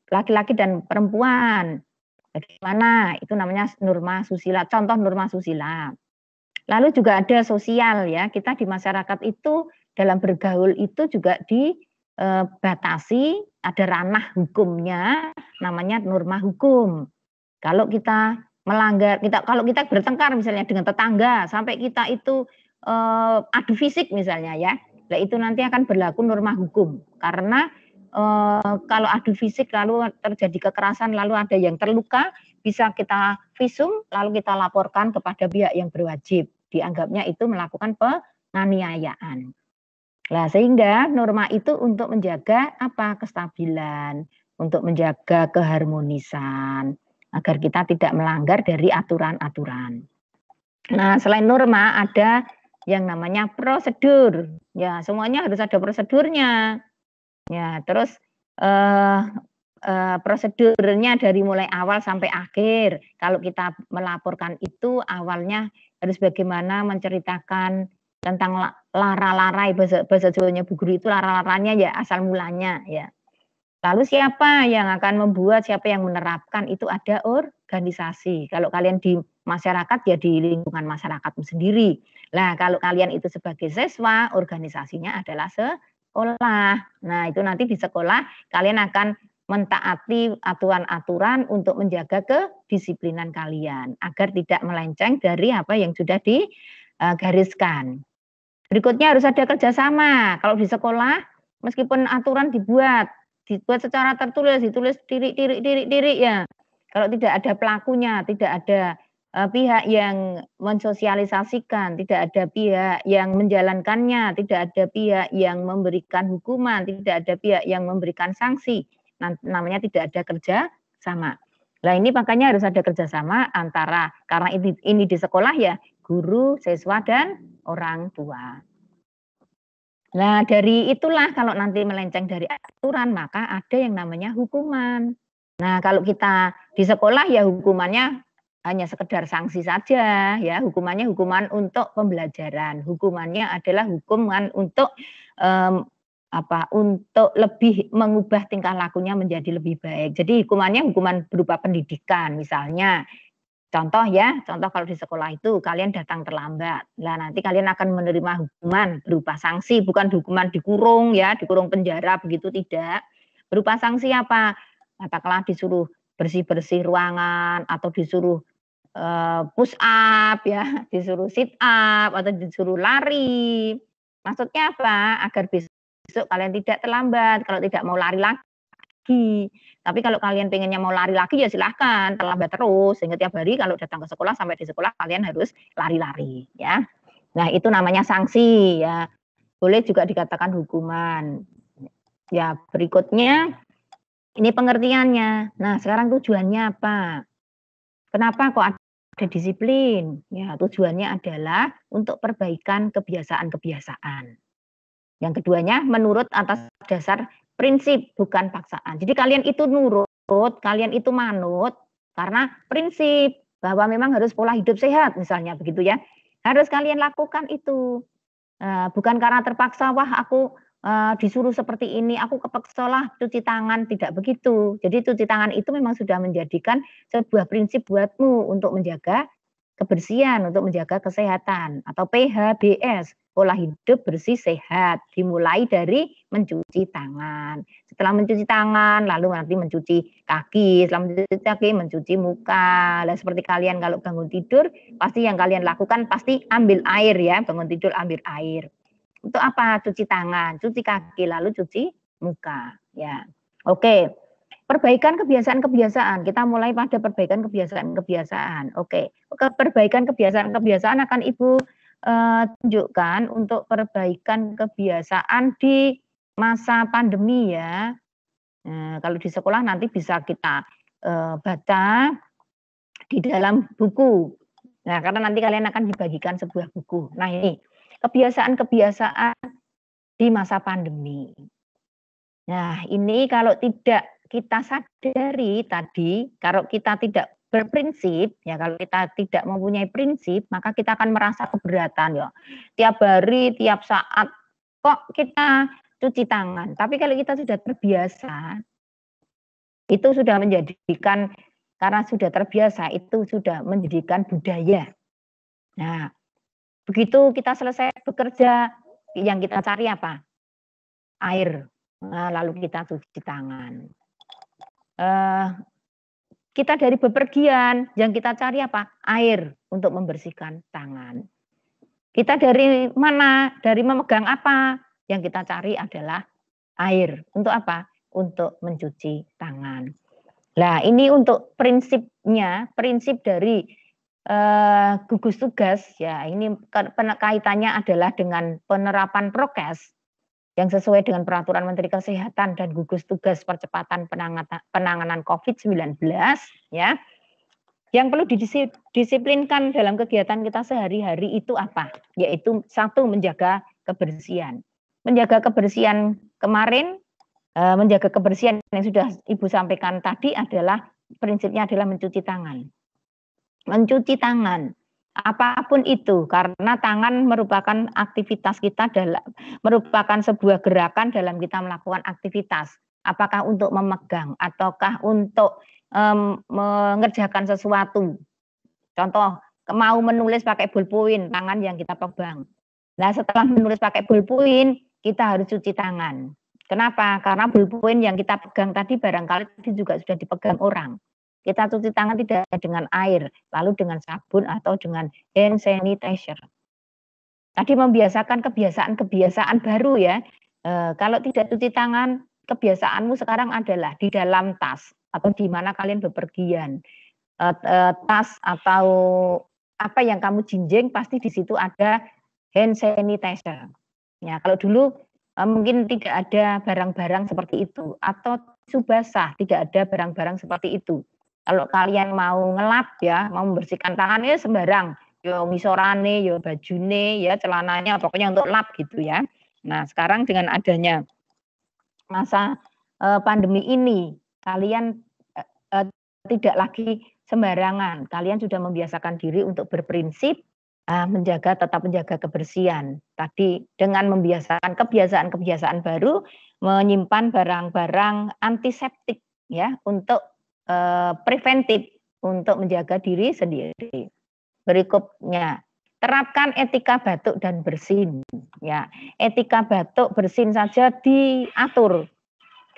laki-laki dan perempuan? Bagaimana? Itu namanya norma susila. Contoh norma susila. Lalu juga ada sosial ya. Kita di masyarakat itu dalam bergaul itu juga dibatasi, ada ranah hukumnya, namanya norma hukum. Kalau kita melanggar, kalau kita bertengkar misalnya dengan tetangga, sampai kita itu adu fisik misalnya ya, nah itu nanti akan berlaku norma hukum karena kalau adu fisik lalu terjadi kekerasan lalu ada yang terluka bisa kita visum lalu kita laporkan kepada pihak yang berwajib, dianggapnya itu melakukan penganiayaan. Nah sehingga norma itu untuk menjaga apa kestabilan, untuk menjaga keharmonisan agar kita tidak melanggar dari aturan-aturan. Nah selain norma ada yang namanya prosedur, ya semuanya harus ada prosedurnya, ya terus prosedurnya dari mulai awal sampai akhir. Kalau kita melaporkan itu awalnya harus bagaimana menceritakan tentang lara-larai bahasa Jawanya Bu Guru itu lara-laranya ya asal mulanya ya. Lalu siapa yang akan membuat, siapa yang menerapkan itu ada organisasi. Kalau kalian di masyarakat ya di lingkungan masyarakatmu sendiri. Nah kalau kalian itu sebagai siswa, organisasinya adalah sekolah. Nah itu nanti di sekolah kalian akan mentaati aturan-aturan untuk menjaga kedisiplinan kalian. Agar tidak melenceng dari apa yang sudah digariskan. Berikutnya harus ada kerjasama. Kalau di sekolah meskipun aturan dibuat secara tertulis, ditulis diri ya. Kalau tidak ada pelakunya, tidak ada pihak yang mensosialisasikan, tidak ada pihak yang menjalankannya, tidak ada pihak yang memberikan hukuman, tidak ada pihak yang memberikan sanksi, namanya tidak ada kerja sama. Nah ini makanya harus ada kerjasama antara, karena ini di sekolah ya, guru, siswa, dan orang tua. Nah dari itulah kalau nanti melenceng dari aturan maka ada yang namanya hukuman. Nah kalau kita di sekolah ya hukumannya hanya sekedar sanksi saja ya, hukumannya hukuman untuk pembelajaran, hukumannya adalah hukuman untuk untuk lebih mengubah tingkah lakunya menjadi lebih baik. Jadi hukumannya hukuman berupa pendidikan misalnya. Contoh kalau di sekolah itu kalian datang terlambat. Nah, nanti kalian akan menerima hukuman berupa sanksi, bukan hukuman dikurung ya, dikurung penjara begitu tidak. Berupa sanksi apa? Katakanlah disuruh bersih-bersih ruangan atau disuruh push up ya, disuruh sit up atau disuruh lari. Maksudnya apa? Agar besok kalian tidak terlambat. Kalau tidak mau lari lagi. Tapi kalau kalian pengennya mau lari lagi ya silahkan, terlambat terus. Sehingga tiap hari kalau datang ke sekolah sampai di sekolah kalian harus lari-lari ya. Nah itu namanya sanksi ya. Boleh juga dikatakan hukuman. Ya berikutnya ini pengertiannya. Nah sekarang tujuannya apa? Kenapa kok ada disiplin? Ya tujuannya adalah untuk perbaikan kebiasaan-kebiasaan. Yang keduanya menurut atas dasar prinsip bukan paksaan. Jadi kalian itu nurut, kalian itu manut karena prinsip bahwa memang harus pola hidup sehat misalnya begitu ya. Harus kalian lakukan itu. Bukan karena terpaksa, wah aku disuruh seperti ini, aku kepaksa lah cuci tangan, tidak begitu. Jadi cuci tangan itu memang sudah menjadikan sebuah prinsip buatmu untuk menjaga kebersihan, untuk menjaga kesehatan atau PHBS, pola hidup bersih sehat, dimulai dari mencuci tangan. Setelah mencuci tangan, lalu nanti mencuci kaki, setelah mencuci kaki, mencuci muka. Nah, seperti kalian kalau bangun tidur, pasti yang kalian lakukan pasti ambil air ya, bangun tidur ambil air. Untuk apa? Cuci tangan, cuci kaki, lalu cuci muka. Ya, oke. Perbaikan kebiasaan-kebiasaan. Kita mulai pada perbaikan kebiasaan-kebiasaan. Oke. Perbaikan kebiasaan-kebiasaan akan Ibu tunjukkan untuk perbaikan kebiasaan di masa pandemi ya. Kalau di sekolah nanti bisa kita baca di dalam buku. Nah, karena nanti kalian akan dibagikan sebuah buku. Nah, ini kebiasaan-kebiasaan di masa pandemi. Nah, ini kalau tidak kita sadari tadi, kalau kita tidak berprinsip, ya kalau kita tidak mempunyai prinsip, maka kita akan merasa keberatan ya. Tiap hari, tiap saat, kok kita cuci tangan. Tapi kalau kita sudah terbiasa, itu sudah menjadikan, karena sudah terbiasa, itu sudah menjadikan budaya. Nah, begitu kita selesai bekerja, yang kita cari apa? Air. Nah, lalu kita cuci tangan. Kita dari bepergian, yang kita cari apa? Air untuk membersihkan tangan. Kita dari mana? Dari memegang apa? Yang kita cari adalah air. Untuk apa? Untuk mencuci tangan. Nah, ini untuk prinsipnya, prinsip dari gugus tugas ya. Ini kaitannya adalah dengan penerapan prokes yang sesuai dengan peraturan Menteri Kesehatan dan gugus tugas percepatan penanganan COVID-19 ya. Yang perlu didisiplinkan dalam kegiatan kita sehari-hari itu apa? Yaitu satu, menjaga kebersihan. Menjaga kebersihan kemarin, menjaga kebersihan yang sudah Ibu sampaikan tadi adalah prinsipnya adalah mencuci tangan. Mencuci tangan. Apapun itu, karena tangan merupakan aktivitas kita, merupakan sebuah gerakan dalam kita melakukan aktivitas. Apakah untuk memegang ataukah untuk mengerjakan sesuatu. Contoh, mau menulis pakai ballpoint, tangan yang kita pegang. Nah, setelah menulis pakai ballpoint, kita harus cuci tangan. Kenapa? Karena ballpoint yang kita pegang tadi barangkali juga sudah dipegang orang. Kita cuci tangan tidak dengan air, lalu dengan sabun atau dengan hand sanitizer. Tadi membiasakan kebiasaan-kebiasaan baru ya. Kalau tidak cuci tangan, kebiasaanmu sekarang adalah di dalam tas atau di mana kalian bepergian. Tas atau apa yang kamu jinjing pasti di situ ada hand sanitizer. Ya, kalau dulu mungkin tidak ada barang-barang seperti itu atau tisu basah, tidak ada barang-barang seperti itu. Kalau kalian mau ngelap ya, mau membersihkan tangannya sembarang, yo misorane, yo bajune, ya celananya, pokoknya untuk lap gitu ya. Nah, sekarang dengan adanya masa pandemi ini, kalian tidak lagi sembarangan. Kalian sudah membiasakan diri untuk berprinsip, tetap menjaga kebersihan. Tadi dengan membiasakan kebiasaan-kebiasaan baru, menyimpan barang-barang antiseptik ya untuk preventif untuk menjaga diri sendiri. Berikutnya, terapkan etika batuk dan bersin. Ya, etika batuk bersin saja diatur.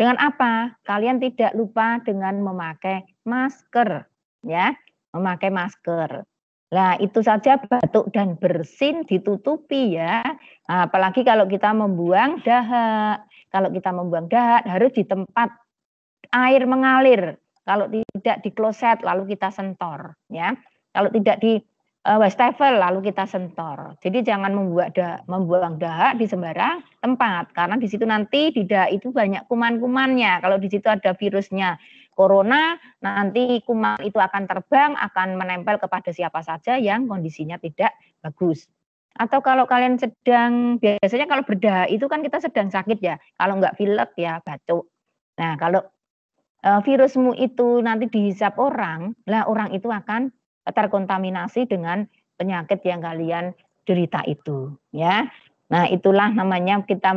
Dengan apa? Kalian tidak lupa dengan memakai masker, ya, memakai masker. Nah, itu saja batuk dan bersin ditutupi ya. Nah, apalagi kalau kita membuang dahak. Kalau kita membuang dahak harus di tempat air mengalir. Kalau tidak di kloset lalu kita sentor ya. Kalau tidak di wastafel lalu kita sentor. Jadi jangan membuang dahak di sembarang tempat karena di situ nanti di dahak itu banyak kuman-kumannya. Kalau di situ ada virusnya corona, nanti kuman itu akan terbang, akan menempel kepada siapa saja yang kondisinya tidak bagus. Atau kalau kalian sedang, biasanya kalau berdahak itu kan kita sedang sakit ya. Kalau nggak pilek ya batuk. Nah kalau virusmu itu nanti dihisap orang, lah orang itu akan terkontaminasi dengan penyakit yang kalian derita itu, ya. Nah itulah namanya kita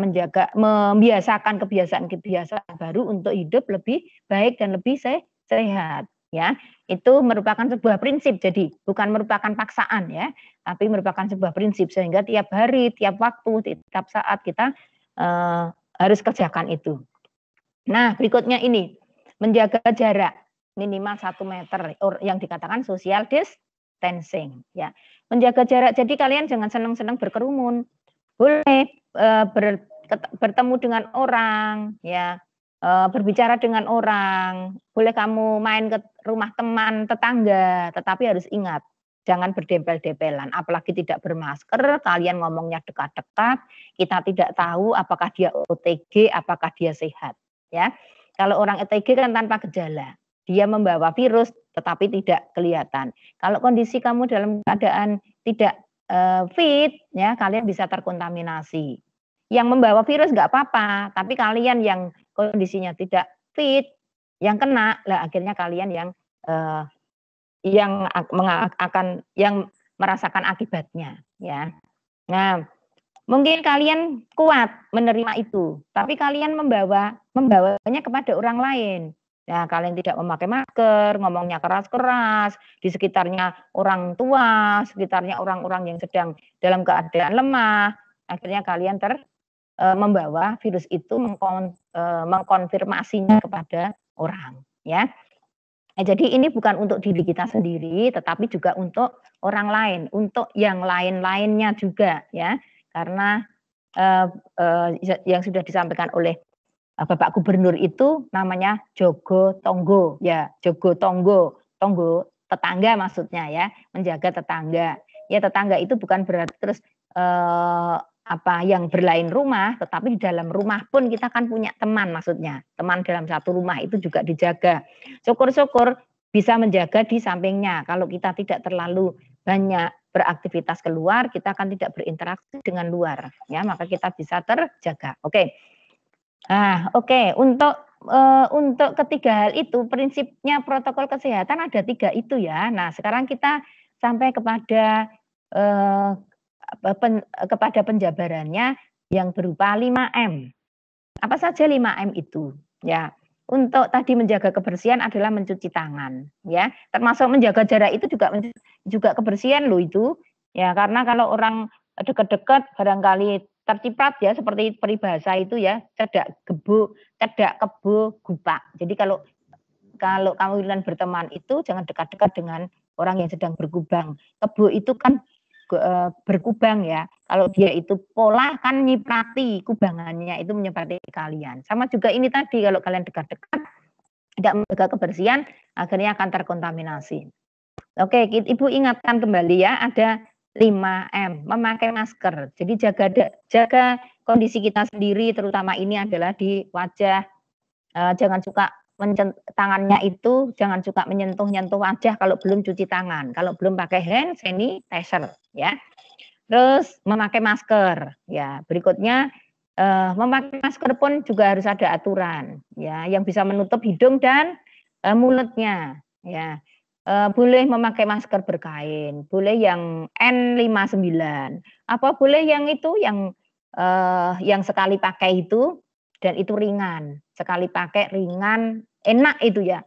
membiasakan kebiasaan-kebiasaan baru untuk hidup lebih baik dan lebih sehat, ya. Itu merupakan sebuah prinsip, jadi bukan merupakan paksaan ya, tapi merupakan sebuah prinsip sehingga tiap hari, tiap waktu, tiap saat kita harus kerjakan itu. Nah berikutnya ini menjaga jarak minimal 1 meter yang dikatakan social distancing ya. Menjaga jarak, jadi kalian jangan senang-senang berkerumun. Boleh bertemu dengan orang ya, berbicara dengan orang, boleh kamu main ke rumah teman, tetangga, tetapi harus ingat jangan berdempel-dempelan, apalagi tidak bermasker, kalian ngomongnya dekat-dekat, kita tidak tahu apakah dia OTG, apakah dia sehat ya. Kalau orang OTG kan tanpa gejala, dia membawa virus tetapi tidak kelihatan. Kalau kondisi kamu dalam keadaan tidak fit, ya kalian bisa terkontaminasi. Yang membawa virus nggak apa-apa, tapi kalian yang kondisinya tidak fit, yang kena, lah akhirnya kalian yang merasakan akibatnya, ya. Nah, mungkin kalian kuat menerima itu, tapi kalian membawanya kepada orang lain. Ya, kalian tidak memakai masker, ngomongnya keras-keras, di sekitarnya orang tua, sekitarnya orang-orang yang sedang dalam keadaan lemah, akhirnya kalian membawa virus itu, mengkonfirmasinya kepada orang, ya. Nah, jadi ini bukan untuk diri kita sendiri, tetapi juga untuk orang lain, untuk yang lain-lainnya juga, ya. Karena yang sudah disampaikan oleh Bapak Gubernur itu namanya jogo tonggo, ya, jogo tonggo, tonggo tetangga maksudnya ya, menjaga tetangga. Ya tetangga itu bukan berarti terus yang berlain rumah, tetapi di dalam rumah pun kita kan punya teman maksudnya, teman dalam satu rumah itu juga dijaga. Syukur-syukur bisa menjaga di sampingnya. Kalau kita tidak terlalu banyak beraktivitas keluar, kita akan tidak berinteraksi dengan luar, ya, maka kita bisa terjaga. Oke. Nah, oke. Untuk ketiga hal itu, prinsipnya protokol kesehatan ada 3 itu ya. Nah, sekarang kita sampai kepada kepada penjabarannya yang berupa 5M. Apa saja 5M itu? Ya, untuk tadi menjaga kebersihan adalah mencuci tangan, ya. Termasuk menjaga jarak itu juga kebersihan loh itu. Ya, karena kalau orang dekat-dekat barangkali terciprat ya, seperti peribahasa itu ya, cedak kebo gupak. Jadi kalau kamu berteman itu jangan dekat-dekat dengan orang yang sedang berkubang. Kebo itu kan berkubang ya. Kalau dia itu pola kan nyiprati, kubangannya itu menyemprati kalian. Sama juga ini tadi, kalau kalian dekat-dekat tidak menjaga kebersihan, akhirnya akan terkontaminasi. Oke, Ibu ingatkan kembali ya, ada 5M, memakai masker. Jadi jaga kondisi kita sendiri, terutama ini adalah di wajah. Jangan suka tangannya itu, jangan suka menyentuh-nyentuh wajah kalau belum cuci tangan, kalau belum pakai hand sanitizer, ya. Terus memakai masker, ya. Berikutnya memakai masker pun juga harus ada aturan, ya, yang bisa menutup hidung dan mulutnya, ya. Boleh memakai masker berkain, boleh yang N59, apa boleh yang itu yang sekali pakai itu, dan itu ringan, sekali pakai ringan, enak itu ya,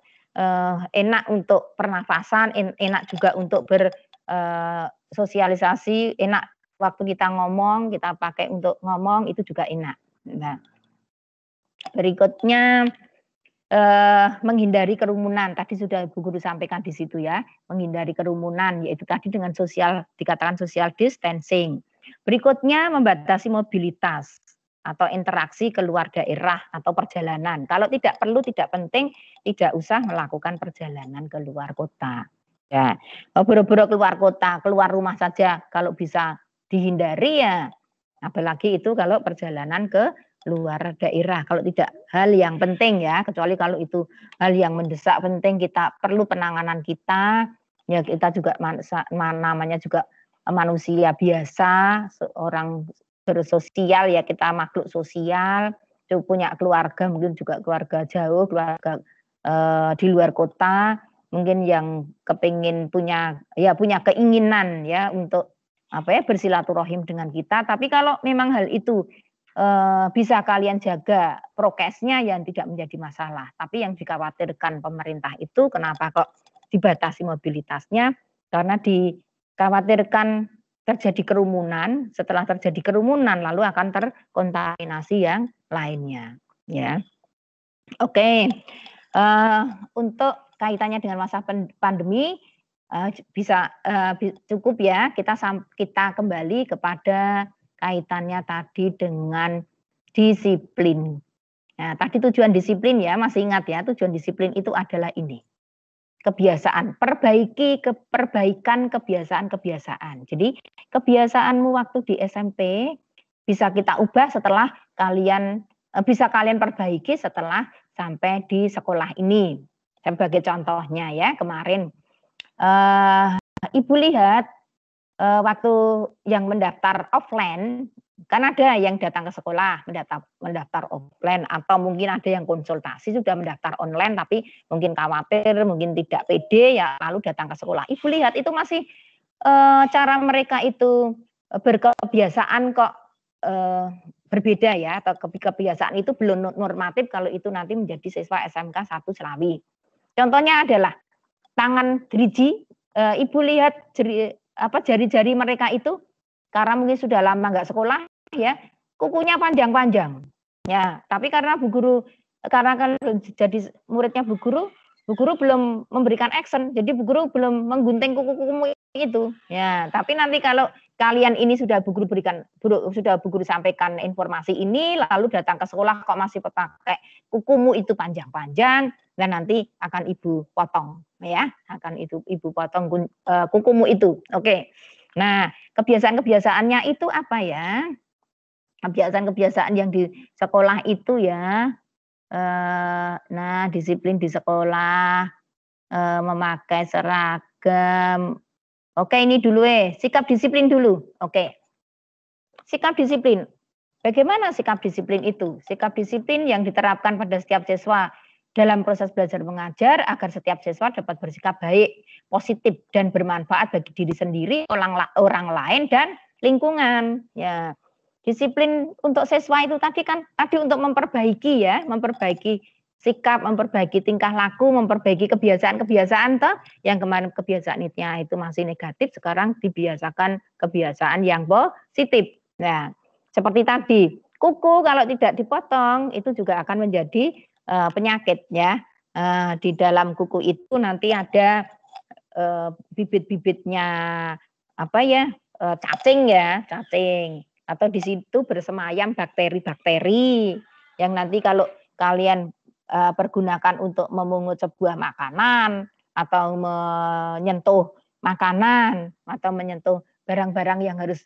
enak untuk pernafasan, enak juga untuk bersosialisasi, enak waktu kita ngomong, kita pakai untuk ngomong itu juga enak. Nah, berikutnya menghindari kerumunan, tadi sudah Bu Guru sampaikan di situ ya, menghindari kerumunan, yaitu tadi dengan dikatakan social distancing. Berikutnya membatasi mobilitas atau interaksi keluar daerah atau perjalanan. Kalau tidak perlu, tidak penting, tidak usah melakukan perjalanan ke luar kota. Ya, boro-boro keluar kota, keluar rumah saja kalau bisa dihindari ya. Apalagi itu kalau perjalanan ke luar daerah, kalau tidak hal yang penting ya, kecuali kalau itu hal yang mendesak penting, kita perlu penanganan kita, ya kita juga namanya juga manusia biasa, seorang bersosial ya, kita makhluk sosial, punya keluarga, mungkin juga keluarga jauh, keluarga di luar kota, mungkin yang kepingin punya keinginan ya untuk bersilaturahim dengan kita. Tapi kalau memang hal itu bisa kalian jaga prokesnya, yang tidak menjadi masalah. Tapi yang dikhawatirkan pemerintah itu kenapa kok dibatasi mobilitasnya? Karena dikhawatirkan terjadi kerumunan. Setelah terjadi kerumunan lalu akan terkontaminasi yang lainnya. Ya, oke. Untuk kaitannya dengan masa pandemi bisa cukup ya. Kita kembali kepada kaitannya tadi dengan disiplin. Nah, tadi tujuan disiplin ya, masih ingat ya, tujuan disiplin itu adalah ini. Kebiasaan, perbaikan kebiasaan. Jadi kebiasaanmu waktu di SMP bisa kita ubah setelah kalian perbaiki setelah sampai di sekolah ini. Sebagai contohnya ya, kemarin Ibu lihat waktu yang mendaftar offline, kan ada yang datang ke sekolah mendaftar offline, atau mungkin ada yang konsultasi sudah mendaftar online tapi mungkin khawatir, mungkin tidak pede ya lalu datang ke sekolah. Ibu lihat itu masih cara mereka itu berkebiasaan kok berbeda ya, atau kebiasaan itu belum normatif kalau itu nanti menjadi siswa SMK 1 Selawi. Contohnya adalah tangan driji, Ibu lihat jari-jari mereka itu karena mungkin sudah lama nggak sekolah ya, kukunya panjang-panjang. Ya, tapi karena karena kan jadi muridnya Bu Guru belum memberikan action, jadi Bu Guru belum menggunting kuku-kukumu itu. Ya, tapi nanti kalau kalian ini sudah Bu Guru sampaikan informasi ini, lalu datang ke sekolah kok masih pakai kukumu itu panjang-panjang, dan nanti akan Ibu potong ya, akan Ibu potong kukumu itu. Oke. Nah, kebiasaan-kebiasaannya itu apa ya? Kebiasaan-kebiasaan yang di sekolah itu ya, nah disiplin di sekolah, memakai seragam. Oke, ini dulu sikap disiplin dulu. Oke, sikap disiplin. Bagaimana sikap disiplin itu? Sikap disiplin yang diterapkan pada setiap siswa dalam proses belajar mengajar agar setiap siswa dapat bersikap baik, positif, dan bermanfaat bagi diri sendiri, orang lain, dan lingkungan. Ya, disiplin untuk siswa itu tadi untuk memperbaiki ya, memperbaiki sikap, memperbaiki tingkah laku, memperbaiki kebiasaan-kebiasaan yang kemarin kebiasaannya itu masih negatif, sekarang dibiasakan kebiasaan yang positif. Nah, seperti tadi, kuku kalau tidak dipotong itu juga akan menjadi penyakit ya. Di dalam kuku itu nanti ada bibit-bibitnya cacing ya, cacing. Atau di situ bersemayam bakteri-bakteri yang nanti kalau kalian pergunakan untuk memungut sebuah makanan atau menyentuh makanan atau menyentuh barang-barang yang harus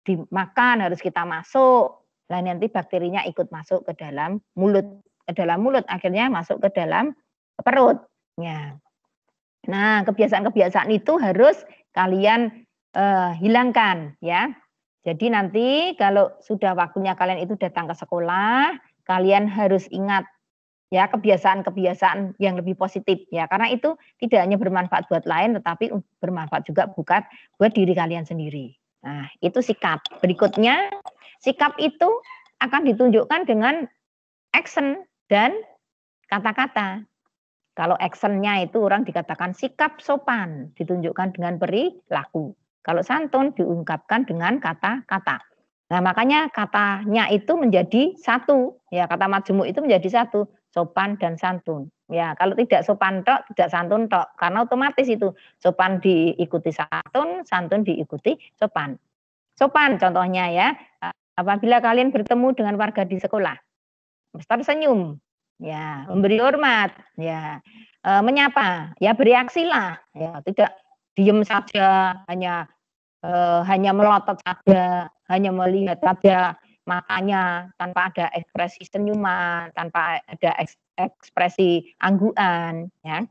dimakan, harus kita masuk. Nah, nanti bakterinya ikut masuk ke dalam mulut, akhirnya masuk ke dalam perut. Ya. Nah, kebiasaan-kebiasaan itu harus kalian hilangkan ya. Jadi nanti kalau sudah waktunya kalian itu datang ke sekolah, kalian harus ingat ya kebiasaan-kebiasaan yang lebih positif ya, karena itu tidak hanya bermanfaat buat lain tetapi bermanfaat juga buat diri kalian sendiri. Nah, itu sikap. Berikutnya, sikap itu akan ditunjukkan dengan action dan kata-kata. Kalau actionnya itu orang dikatakan sikap sopan, ditunjukkan dengan perilaku. Kalau santun diungkapkan dengan kata-kata. Nah, makanya katanya itu menjadi satu. Ya, kata majemuk itu menjadi satu, sopan dan santun. Ya, kalau tidak sopan tok, tidak santun tok, karena otomatis itu sopan diikuti santun, santun diikuti sopan. Sopan contohnya ya, apabila kalian bertemu dengan warga di sekolah, tersenyum, ya, memberi hormat, ya, menyapa, ya bereaksilah, ya, tidak diem saja, hanya melotot saja, hanya melihat saja matanya tanpa ada ekspresi senyuman, tanpa ada ekspresi angguan, ya.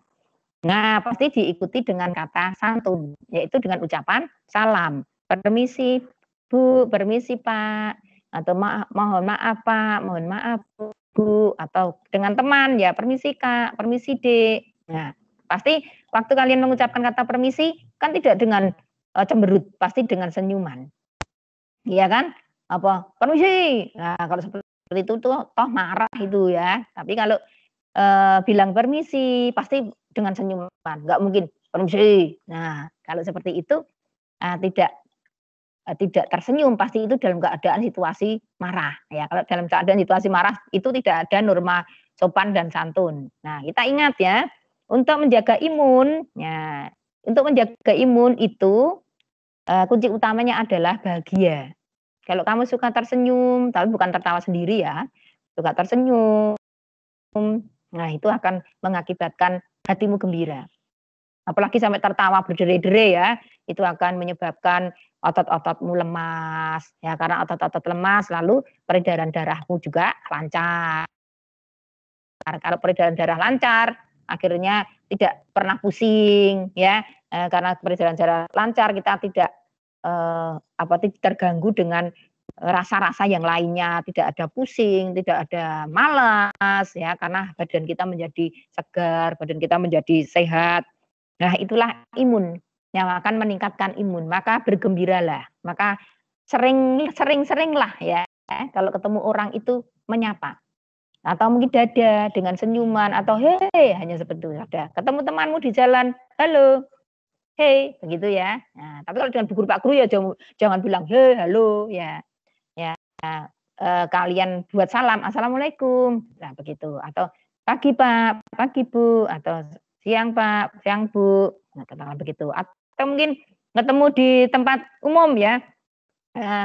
Nah, pasti diikuti dengan kata santun, yaitu dengan ucapan salam. permisi Bu, permisi Pak, atau mohon maaf Pak, mohon maaf Bu, atau dengan teman ya permisi Kak, permisi Dek. Nah, pasti waktu kalian mengucapkan kata permisi kan tidak dengan cemberut, pasti dengan senyuman. Iya kan? Apa? Permisi. Nah, kalau seperti itu tuh toh marah itu ya. Tapi kalau bilang permisi pasti dengan senyuman, nggak mungkin permisi. Nah, kalau seperti itu tidak tersenyum, pasti itu dalam keadaan situasi marah ya. Kalau dalam keadaan situasi marah itu tidak ada norma sopan dan santun. Nah, kita ingat ya, untuk menjaga imun, ya, untuk menjaga imun itu kunci utamanya adalah bahagia. Kalau kamu suka tersenyum, tapi bukan tertawa sendiri ya, suka tersenyum, nah itu akan mengakibatkan hatimu gembira. Apalagi sampai tertawa berdere-dere ya, itu akan menyebabkan otot-ototmu lemas ya, karena otot-otot lemas lalu peredaran darahmu juga lancar. Kalau peredaran darah lancar, akhirnya tidak pernah pusing ya, karena peredaran darah lancar kita tidak terganggu dengan rasa-rasa yang lainnya, tidak ada pusing, tidak ada malas ya, karena badan kita menjadi segar, badan kita menjadi sehat. Nah, itulah imun yang akan meningkatkan imun. Maka bergembiralah, maka sering-seringlah ya, kalau ketemu orang itu menyapa. Atau mungkin dada dengan senyuman atau hei, hanya seperti itu ada. Ketemu temanmu di jalan, halo, hei, begitu ya. Nah, tapi kalau dengan bu guru Pak Guru ya jangan bilang hei, halo ya. Ya, kalian buat salam, assalamualaikum. Nah, begitu. Atau pagi Pak, pagi Bu, atau siang Pak, siang Bu. Nah, katakan begitu. Atau mungkin ketemu di tempat umum ya.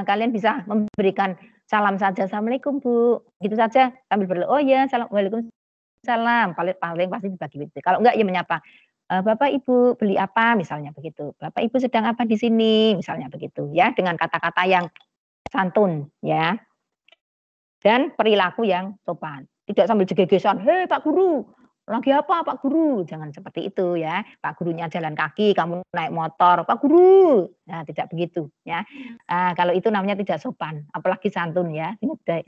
Kalian bisa memberikan salam saja, assalamualaikum Bu. Gitu saja sambil berdoa, oh ya, waalaikumsalam. Paling pasti dibagi begitu. Kalau enggak ya menyapa. Bapak Ibu beli apa misalnya begitu. Bapak Ibu sedang apa di sini misalnya begitu ya, dengan kata-kata yang santun ya. Dan perilaku yang sopan. Tidak sambil jegegesan, "Hei Pak Guru, lagi apa Pak Guru?" Jangan seperti itu ya. Pak gurunya jalan kaki, kamu naik motor, "Pak Guru." Nah, tidak begitu ya. Kalau itu namanya tidak sopan, apalagi santun ya.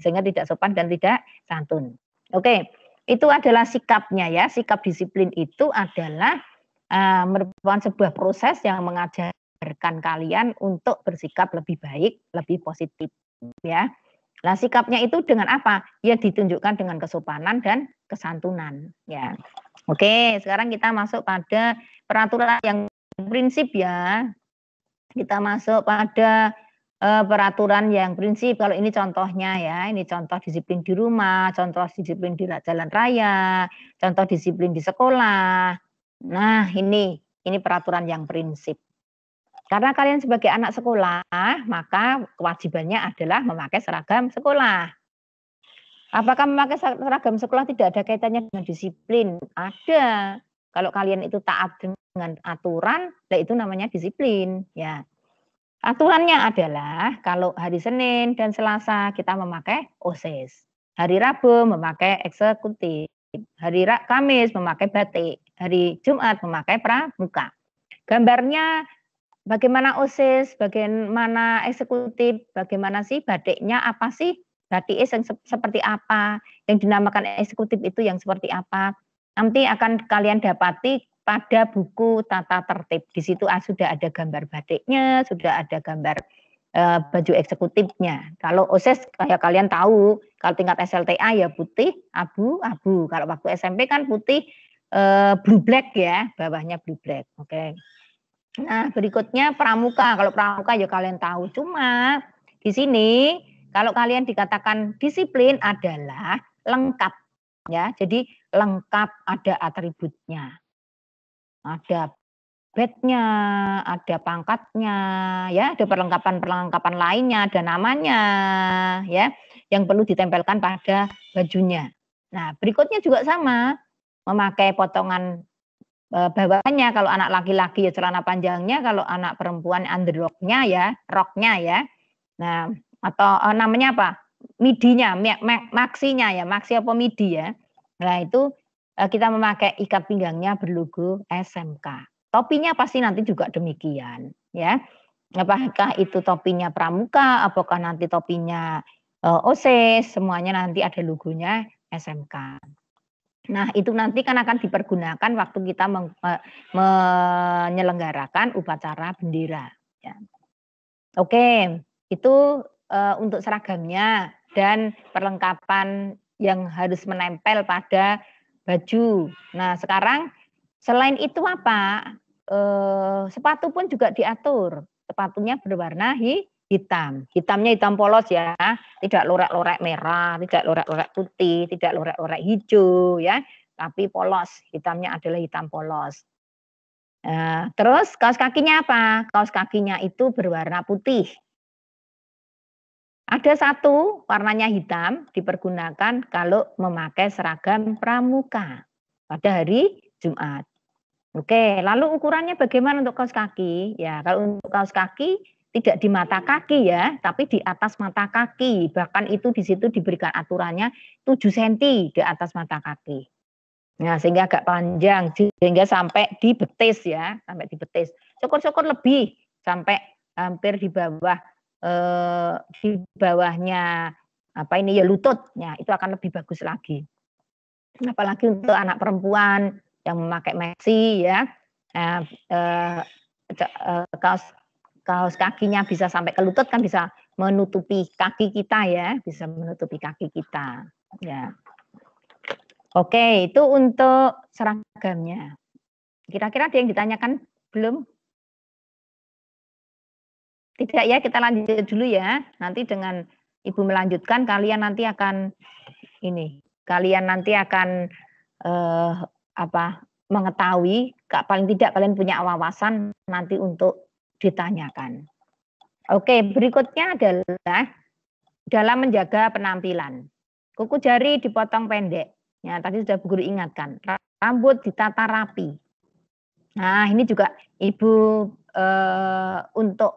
Sehingga tidak sopan dan tidak santun. Oke, itu adalah sikapnya ya. Sikap disiplin itu adalah merupakan sebuah proses yang mengajarkan kalian untuk bersikap lebih baik, lebih positif ya. Nah, sikapnya itu dengan apa? Ya ditunjukkan dengan kesopanan dan kesantunan ya. Oke, sekarang kita masuk pada peraturan yang prinsip ya. Kita masuk pada peraturan yang prinsip. Kalau ini contohnya ya, ini contoh disiplin di rumah, contoh disiplin di jalan raya, contoh disiplin di sekolah. Nah, ini peraturan yang prinsip. Karena kalian sebagai anak sekolah, maka kewajibannya adalah memakai seragam sekolah. Apakah memakai seragam sekolah tidak ada kaitannya dengan disiplin? Ada. Kalau kalian itu taat dengan aturan, itu namanya disiplin. Ya. Aturannya adalah kalau hari Senin dan Selasa kita memakai OSIS. Hari Rabu memakai eksekutif. Hari Kamis memakai batik. Hari Jumat memakai pramuka. Gambarnya bagaimana OSIS, bagaimana eksekutif, bagaimana sih batiknya, apa sih batik yang seperti apa, yang dinamakan eksekutif itu yang seperti apa. Nanti akan kalian dapati pada buku tata tertib. Di situ sudah ada gambar batiknya, sudah ada gambar baju eksekutifnya. Kalau OSIS kayak kalian tahu, kalau tingkat SLTA ya putih, abu-abu. Kalau waktu SMP kan putih blue black ya, bawahnya blue black. Oke. Nah, berikutnya pramuka. Kalau pramuka ya kalian tahu. Cuma di sini kalau kalian dikatakan disiplin adalah lengkap ya. Jadi lengkap, ada atributnya. Ada badge-nya, ada pangkatnya ya, ada perlengkapan-perlengkapan lainnya, ada namanya ya yang perlu ditempelkan pada bajunya. Nah, berikutnya juga sama. Memakai potongan bawahnya, kalau anak laki-laki ya celana panjangnya, kalau anak perempuan underrok-nya ya, roknya ya. Nah, atau namanya apa? Midinya, maksinya ya, maksi apa midi ya. Nah, itu kita memakai ikat pinggangnya berlogo SMK. Topinya pasti nanti juga demikian ya. Apakah itu topinya Pramuka, apakah nanti topinya OSIS, semuanya nanti ada logonya SMK. Nah, itu nanti kan akan dipergunakan waktu kita menyelenggarakan upacara bendera. Ya. Oke, itu untuk seragamnya dan perlengkapan yang harus menempel pada baju. Nah, sekarang selain itu apa? Sepatu pun juga diatur. Sepatunya berwarna hitam. Hitamnya hitam polos ya, tidak lorek-lorek merah, tidak lorek-lorek putih, tidak lorek-lorek hijau ya, tapi polos. Hitamnya adalah hitam polos. Nah, terus kaos kakinya apa? Kaos kakinya itu berwarna putih. Ada satu warnanya hitam dipergunakan kalau memakai seragam pramuka pada hari Jumat. Oke, lalu ukurannya bagaimana untuk kaos kaki? Ya, kalau untuk kaos kaki tidak di mata kaki ya, tapi di atas mata kaki. Bahkan itu di situ diberikan aturannya 7 cm di atas mata kaki. Nah, sehingga agak panjang, sehingga sampai di betis ya, sampai di betis. Syukur-syukur lebih sampai hampir di bawahnya apa ini ya lututnya, itu akan lebih bagus lagi. Apalagi untuk anak perempuan yang memakai maxi ya, kaos kakinya bisa sampai ke lutut kan bisa menutupi kaki kita ya, bisa menutupi kaki kita ya. Oke, itu untuk seragamnya. Kira-kira ada yang ditanyakan belum? Tidak ya, kita lanjut dulu ya. Nanti dengan Ibu melanjutkan, kalian nanti akan mengetahui, paling tidak kalian punya wawasan nanti untuk ditanyakan. Oke, berikutnya adalah dalam menjaga penampilan. Kuku jari dipotong pendek. Ya, tadi sudah Bu Guru ingatkan. Rambut ditata rapi. Nah, ini juga Ibu untuk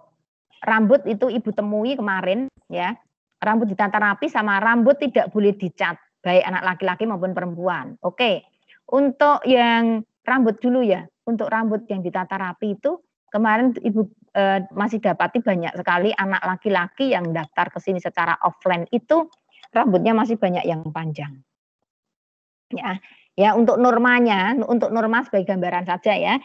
rambut itu Ibu temui kemarin ya. Rambut ditata rapi sama rambut tidak boleh dicat, baik anak laki-laki maupun perempuan. Oke. Untuk yang rambut dulu ya, untuk rambut yang ditata rapi itu kemarin Ibu masih dapati banyak sekali anak laki-laki yang daftar ke sini secara offline itu rambutnya masih banyak yang panjang. Ya untuk normanya, untuk norma sebagai gambaran saja ya,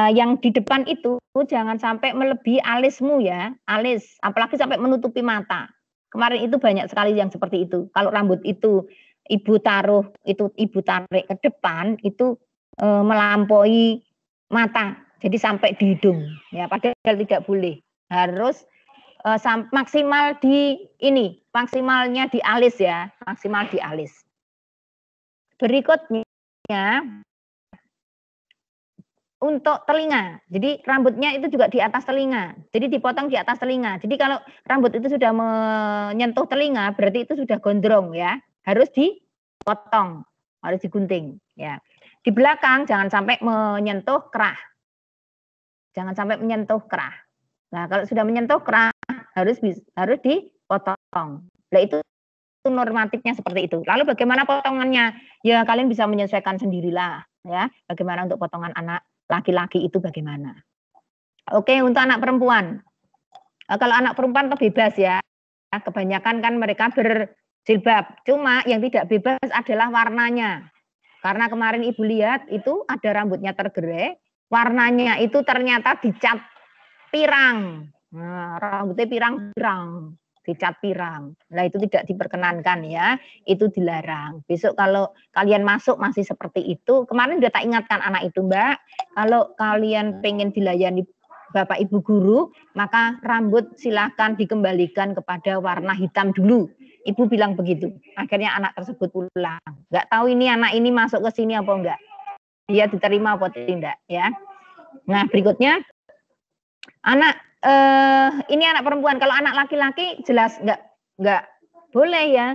yang di depan itu jangan sampai melebihi alismu ya, alis, apalagi sampai menutupi mata. Kemarin itu banyak sekali yang seperti itu. Kalau rambut itu Ibu taruh, itu Ibu tarik ke depan, itu melampaui mata, jadi sampai di hidung. Ya, padahal tidak boleh. Harus maksimal maksimalnya di alis ya, maksimal di alis. Berikutnya untuk telinga. Jadi rambutnya itu juga di atas telinga. Jadi dipotong di atas telinga. Jadi kalau rambut itu sudah menyentuh telinga, berarti itu sudah gondrong ya. Harus dipotong, harus digunting ya. Di belakang jangan sampai menyentuh kerah. Jangan sampai menyentuh kerah. Nah, kalau sudah menyentuh kerah harus dipotong. Nah, itu normatifnya seperti itu. Lalu bagaimana potongannya? Ya kalian bisa menyesuaikan sendirilah ya. Bagaimana untuk potongan anak laki-laki itu bagaimana? Oke, untuk anak perempuan. Kalau anak perempuan itu bebas ya. Kebanyakan kan mereka berjilbab. Cuma yang tidak bebas adalah warnanya. Karena kemarin Ibu lihat itu ada rambutnya tergerai, warnanya itu ternyata dicat pirang. Nah, rambutnya pirang-pirang, dicat pirang. Nah, itu tidak diperkenankan ya, itu dilarang. Besok kalau kalian masuk masih seperti itu, kemarin sudah tak ingatkan anak itu, Mbak, kalau kalian pengen dilayani Bapak Ibu guru, maka rambut silakan dikembalikan kepada warna hitam dulu. Ibu bilang begitu. Akhirnya anak tersebut pulang. Nggak tahu ini anak ini masuk ke sini apa enggak. Dia diterima apa tidak ya. Nah, berikutnya anak ini anak perempuan. Kalau anak laki-laki jelas enggak boleh ya.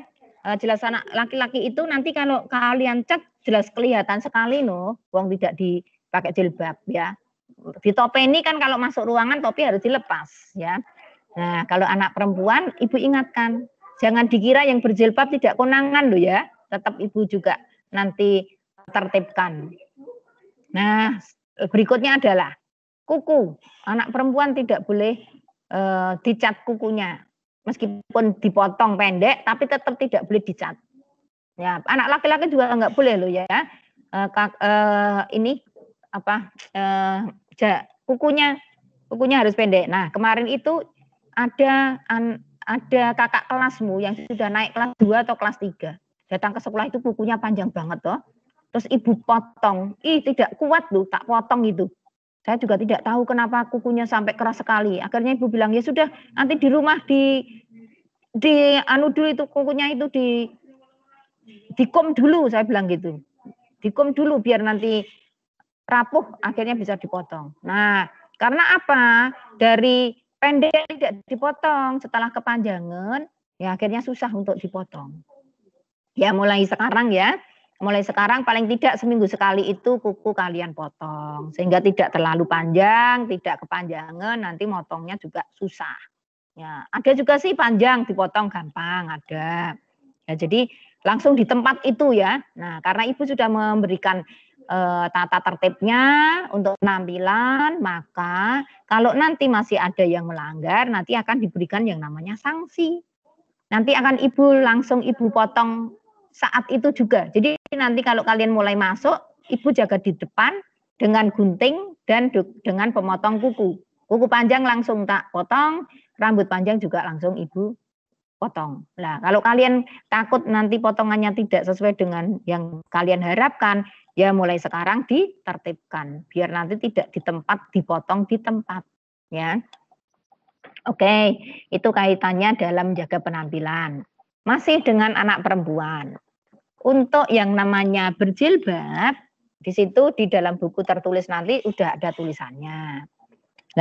Jelas anak laki-laki itu nanti kalau kalian cek jelas kelihatan sekali wong tidak dipakai jilbab ya. Di topeni kan kalau masuk ruangan topi harus dilepas ya. Nah, kalau anak perempuan Ibu ingatkan, jangan dikira yang berjilbab tidak konangan loh ya. Tetap Ibu juga nanti tertibkan. Nah, berikutnya adalah kuku. Anak perempuan tidak boleh dicat kukunya. Meskipun dipotong pendek, tapi tetap tidak boleh dicat. Ya, anak laki-laki juga nggak boleh loh ya. Ini apa? Kukunya harus pendek. Nah, kemarin itu ada kakak kelasmu yang sudah naik kelas 2 atau kelas 3. Datang ke sekolah itu kukunya panjang banget toh. Terus ibu potong. Tidak kuat loh, tak potong itu. Saya juga tidak tahu kenapa kukunya sampai keras sekali. Akhirnya ibu bilang, ya sudah, nanti di rumah anu dulu itu kukunya itu dikom dulu, saya bilang gitu. Dikom dulu biar nanti rapuh, akhirnya bisa dipotong. Nah, karena apa? Dari pendek tidak dipotong, setelah kepanjangan, ya akhirnya susah untuk dipotong. Ya mulai sekarang ya, mulai sekarang paling tidak seminggu sekali itu kuku kalian potong. Sehingga tidak terlalu panjang, tidak kepanjangan, nanti motongnya juga susah. Ya, ada juga sih panjang dipotong gampang, ada. Ya, jadi langsung di tempat itu ya. Nah, karena ibu sudah memberikan tata tertibnya untuk penampilan, maka kalau nanti masih ada yang melanggar, nanti akan diberikan yang namanya sanksi. Nanti akan ibu potong saat itu juga. Jadi nanti kalau kalian mulai masuk, ibu jaga di depan dengan gunting dan dengan pemotong kuku. Kuku panjang langsung tak potong, rambut panjang juga langsung ibu potong. Nah, kalau kalian takut nanti potongannya tidak sesuai dengan yang kalian harapkan, ya mulai sekarang ditertibkan. Biar nanti tidak di tempat, dipotong di tempat. Ya. Oke, itu kaitannya dalam menjaga penampilan. Masih dengan anak perempuan. Untuk yang namanya berjilbab, di situ di dalam buku tertulis nanti udah ada tulisannya.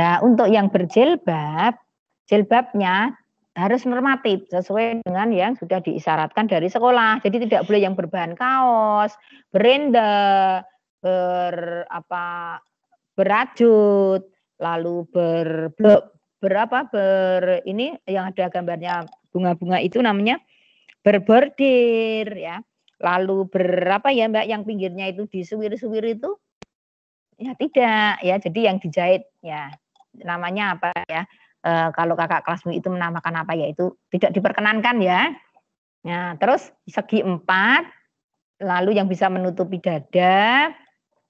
Nah, untuk yang berjilbab, jilbabnya harus normatif sesuai dengan yang sudah diisyaratkan dari sekolah. Jadi tidak boleh yang berbahan kaos, berenda, berajut, lalu ini yang ada gambarnya bunga-bunga itu namanya berbordir ya. Lalu ya Mbak yang pinggirnya itu disuwir-suwir itu? Ya tidak ya, jadi yang dijahit ya. Namanya apa ya? Kalau kakak kelasmu itu menamakan apa ya, itu tidak diperkenankan ya. Nah, terus segi 4, lalu yang bisa menutupi dada,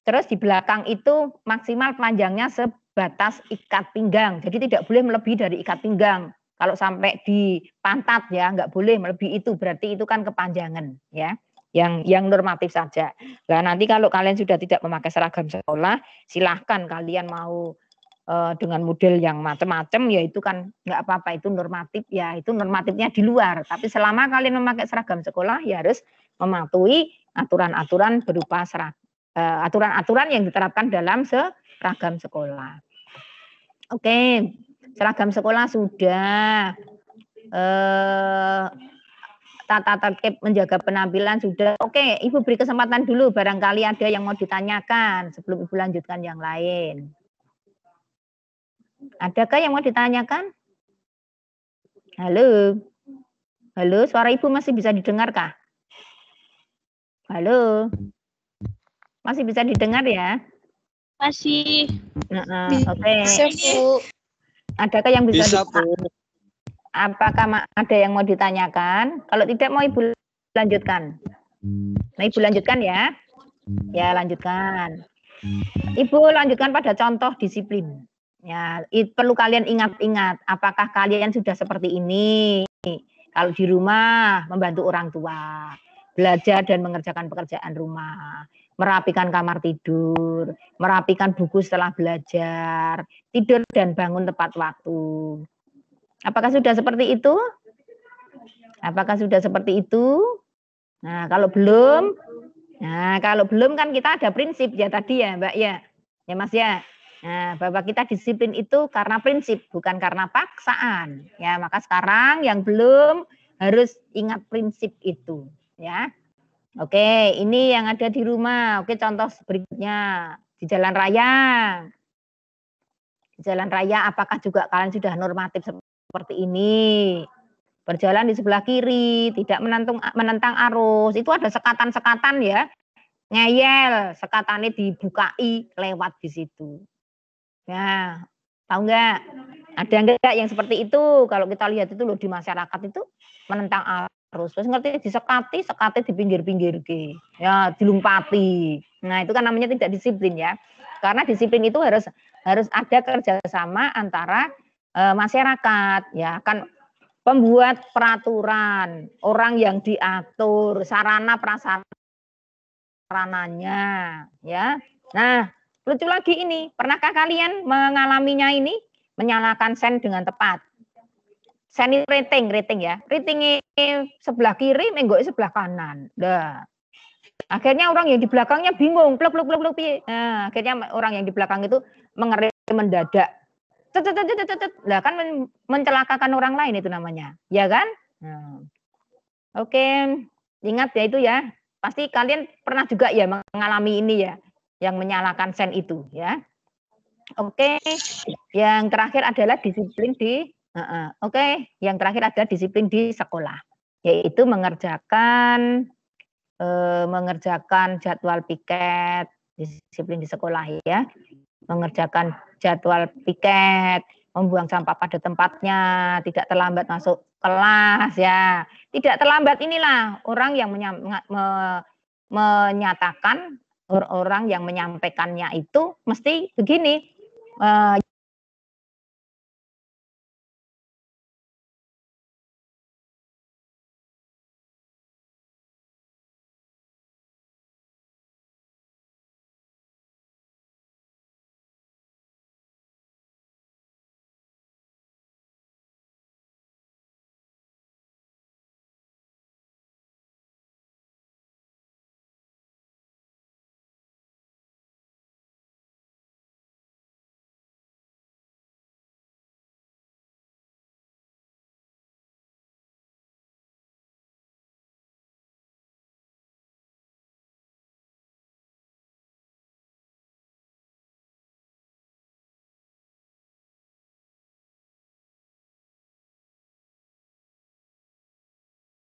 terus di belakang itu maksimal panjangnya sebatas ikat pinggang. Jadi tidak boleh melebihi dari ikat pinggang. Kalau sampai di pantat ya nggak boleh melebihi itu, berarti itu kan kepanjangan ya. Yang normatif saja. Nah, nanti kalau kalian sudah tidak memakai seragam sekolah, silahkan kalian mau dengan model yang macam-macam, ya itu kan nggak apa-apa, itu normatif ya, itu normatifnya di luar. Tapi selama kalian memakai seragam sekolah, ya harus mematuhi aturan-aturan berupa aturan-aturan yang diterapkan dalam seragam sekolah. Oke, seragam sekolah sudah, tata tertib menjaga penampilan sudah. Oke, Ibu beri kesempatan dulu, barangkali ada yang mau ditanyakan sebelum Ibu lanjutkan yang lain. Adakah yang mau ditanyakan? Halo? Halo, suara Ibu masih bisa didengarkah? Halo? Masih bisa didengar ya? Masih. Oke. Bisa, Bu. Adakah yang bisa Bu. Apakah ada yang mau ditanyakan? Kalau tidak mau Ibu lanjutkan. Nah, Ibu lanjutkan ya. Ya, lanjutkan. Ibu lanjutkan pada contoh disiplin. Ya, perlu kalian ingat-ingat, apakah kalian sudah seperti ini? Kalau di rumah membantu orang tua, belajar dan mengerjakan pekerjaan rumah, merapikan kamar tidur, merapikan buku setelah belajar, tidur dan bangun tepat waktu. Apakah sudah seperti itu? Apakah sudah seperti itu? Nah, kalau belum kan kita ada prinsip ya tadi ya, Mbak ya. Ya, Mas ya. Nah, bahwa kita disiplin itu karena prinsip, bukan karena paksaan. Ya, maka sekarang yang belum harus ingat prinsip itu, ya. Oke, ini yang ada di rumah. Oke, contoh berikutnya di jalan raya. Di jalan raya apakah juga kalian sudah normatif seperti ini? Berjalan di sebelah kiri, tidak menentang arus. Itu ada sekatan-sekatan ya. Ngeyel, sekatannya dibukai lewat di situ. Nah, Tahu nggak? Ada nggak yang seperti itu? Kalau kita lihat itu loh di masyarakat itu menentang arus. Terus ngerti disekati, sekati di pinggir-pinggir ya dilumpati. Nah itu kan namanya tidak disiplin ya. Karena disiplin itu harus ada kerjasama antara masyarakat ya kan, pembuat peraturan, orang yang diatur, sarana prasarananya ya. Nah lucu lagi ini, pernahkah kalian mengalaminya ini? Menyalakan sen dengan tepat. Sen ini rating ya. Ratingnya sebelah kiri, menggok sebelah kanan. Dah. Akhirnya orang yang di belakangnya bingung, pluk. Nah, akhirnya orang yang di belakang itu mengerem mendadak. Lah kan mencelakakan orang lain itu namanya, ya kan? Nah. Oke, ingat ya itu ya. Pasti kalian pernah juga ya mengalami ini ya, yang menyalakan sen itu ya. Oke, yang terakhir adalah disiplin di yang terakhir adalah disiplin di sekolah, yaitu mengerjakan jadwal piket, disiplin di sekolah ya, mengerjakan jadwal piket, membuang sampah pada tempatnya, tidak terlambat masuk kelas ya, tidak terlambat inilah orang yang menyatakan, orang yang menyampaikannya itu mesti begini.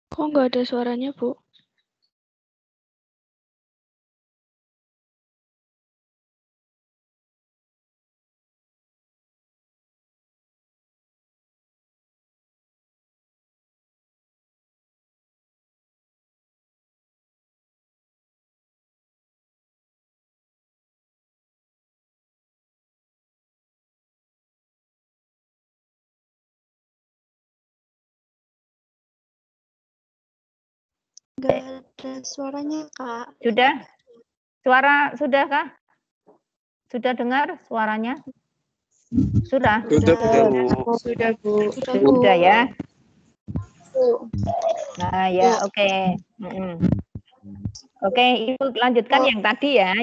Kok nggak ada suaranya, Bu? Nggak ada suaranya, Kak. Sudah kah? Sudah dengar suaranya? Sudah? Sudah, Bu. Sudah ya. Nah ya, oke. Oke, Ibu lanjutkan yang tadi ya,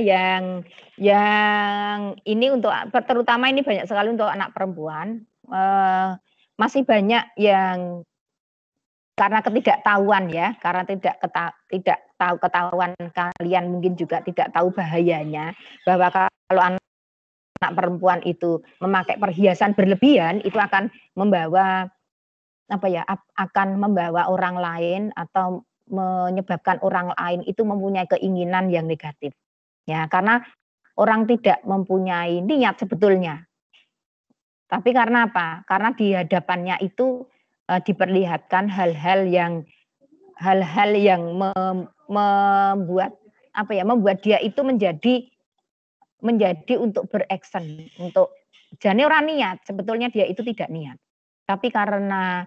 yang ini untuk terutama ini banyak sekali untuk anak perempuan. Masih banyak yang karena ketidaktahuan ya, karena tidak tahu ketahuan, kalian mungkin juga tidak tahu bahayanya bahwa kalau anak perempuan itu memakai perhiasan berlebihan itu akan membawa akan membawa orang lain atau menyebabkan orang lain itu mempunyai keinginan yang negatif. Ya, karena orang tidak mempunyai niat sebetulnya. Tapi karena apa? Karena di hadapannya itu diperlihatkan hal-hal yang membuat dia itu menjadi untuk beraksen, untuk jane orang niat, sebetulnya dia itu tidak niat. Tapi karena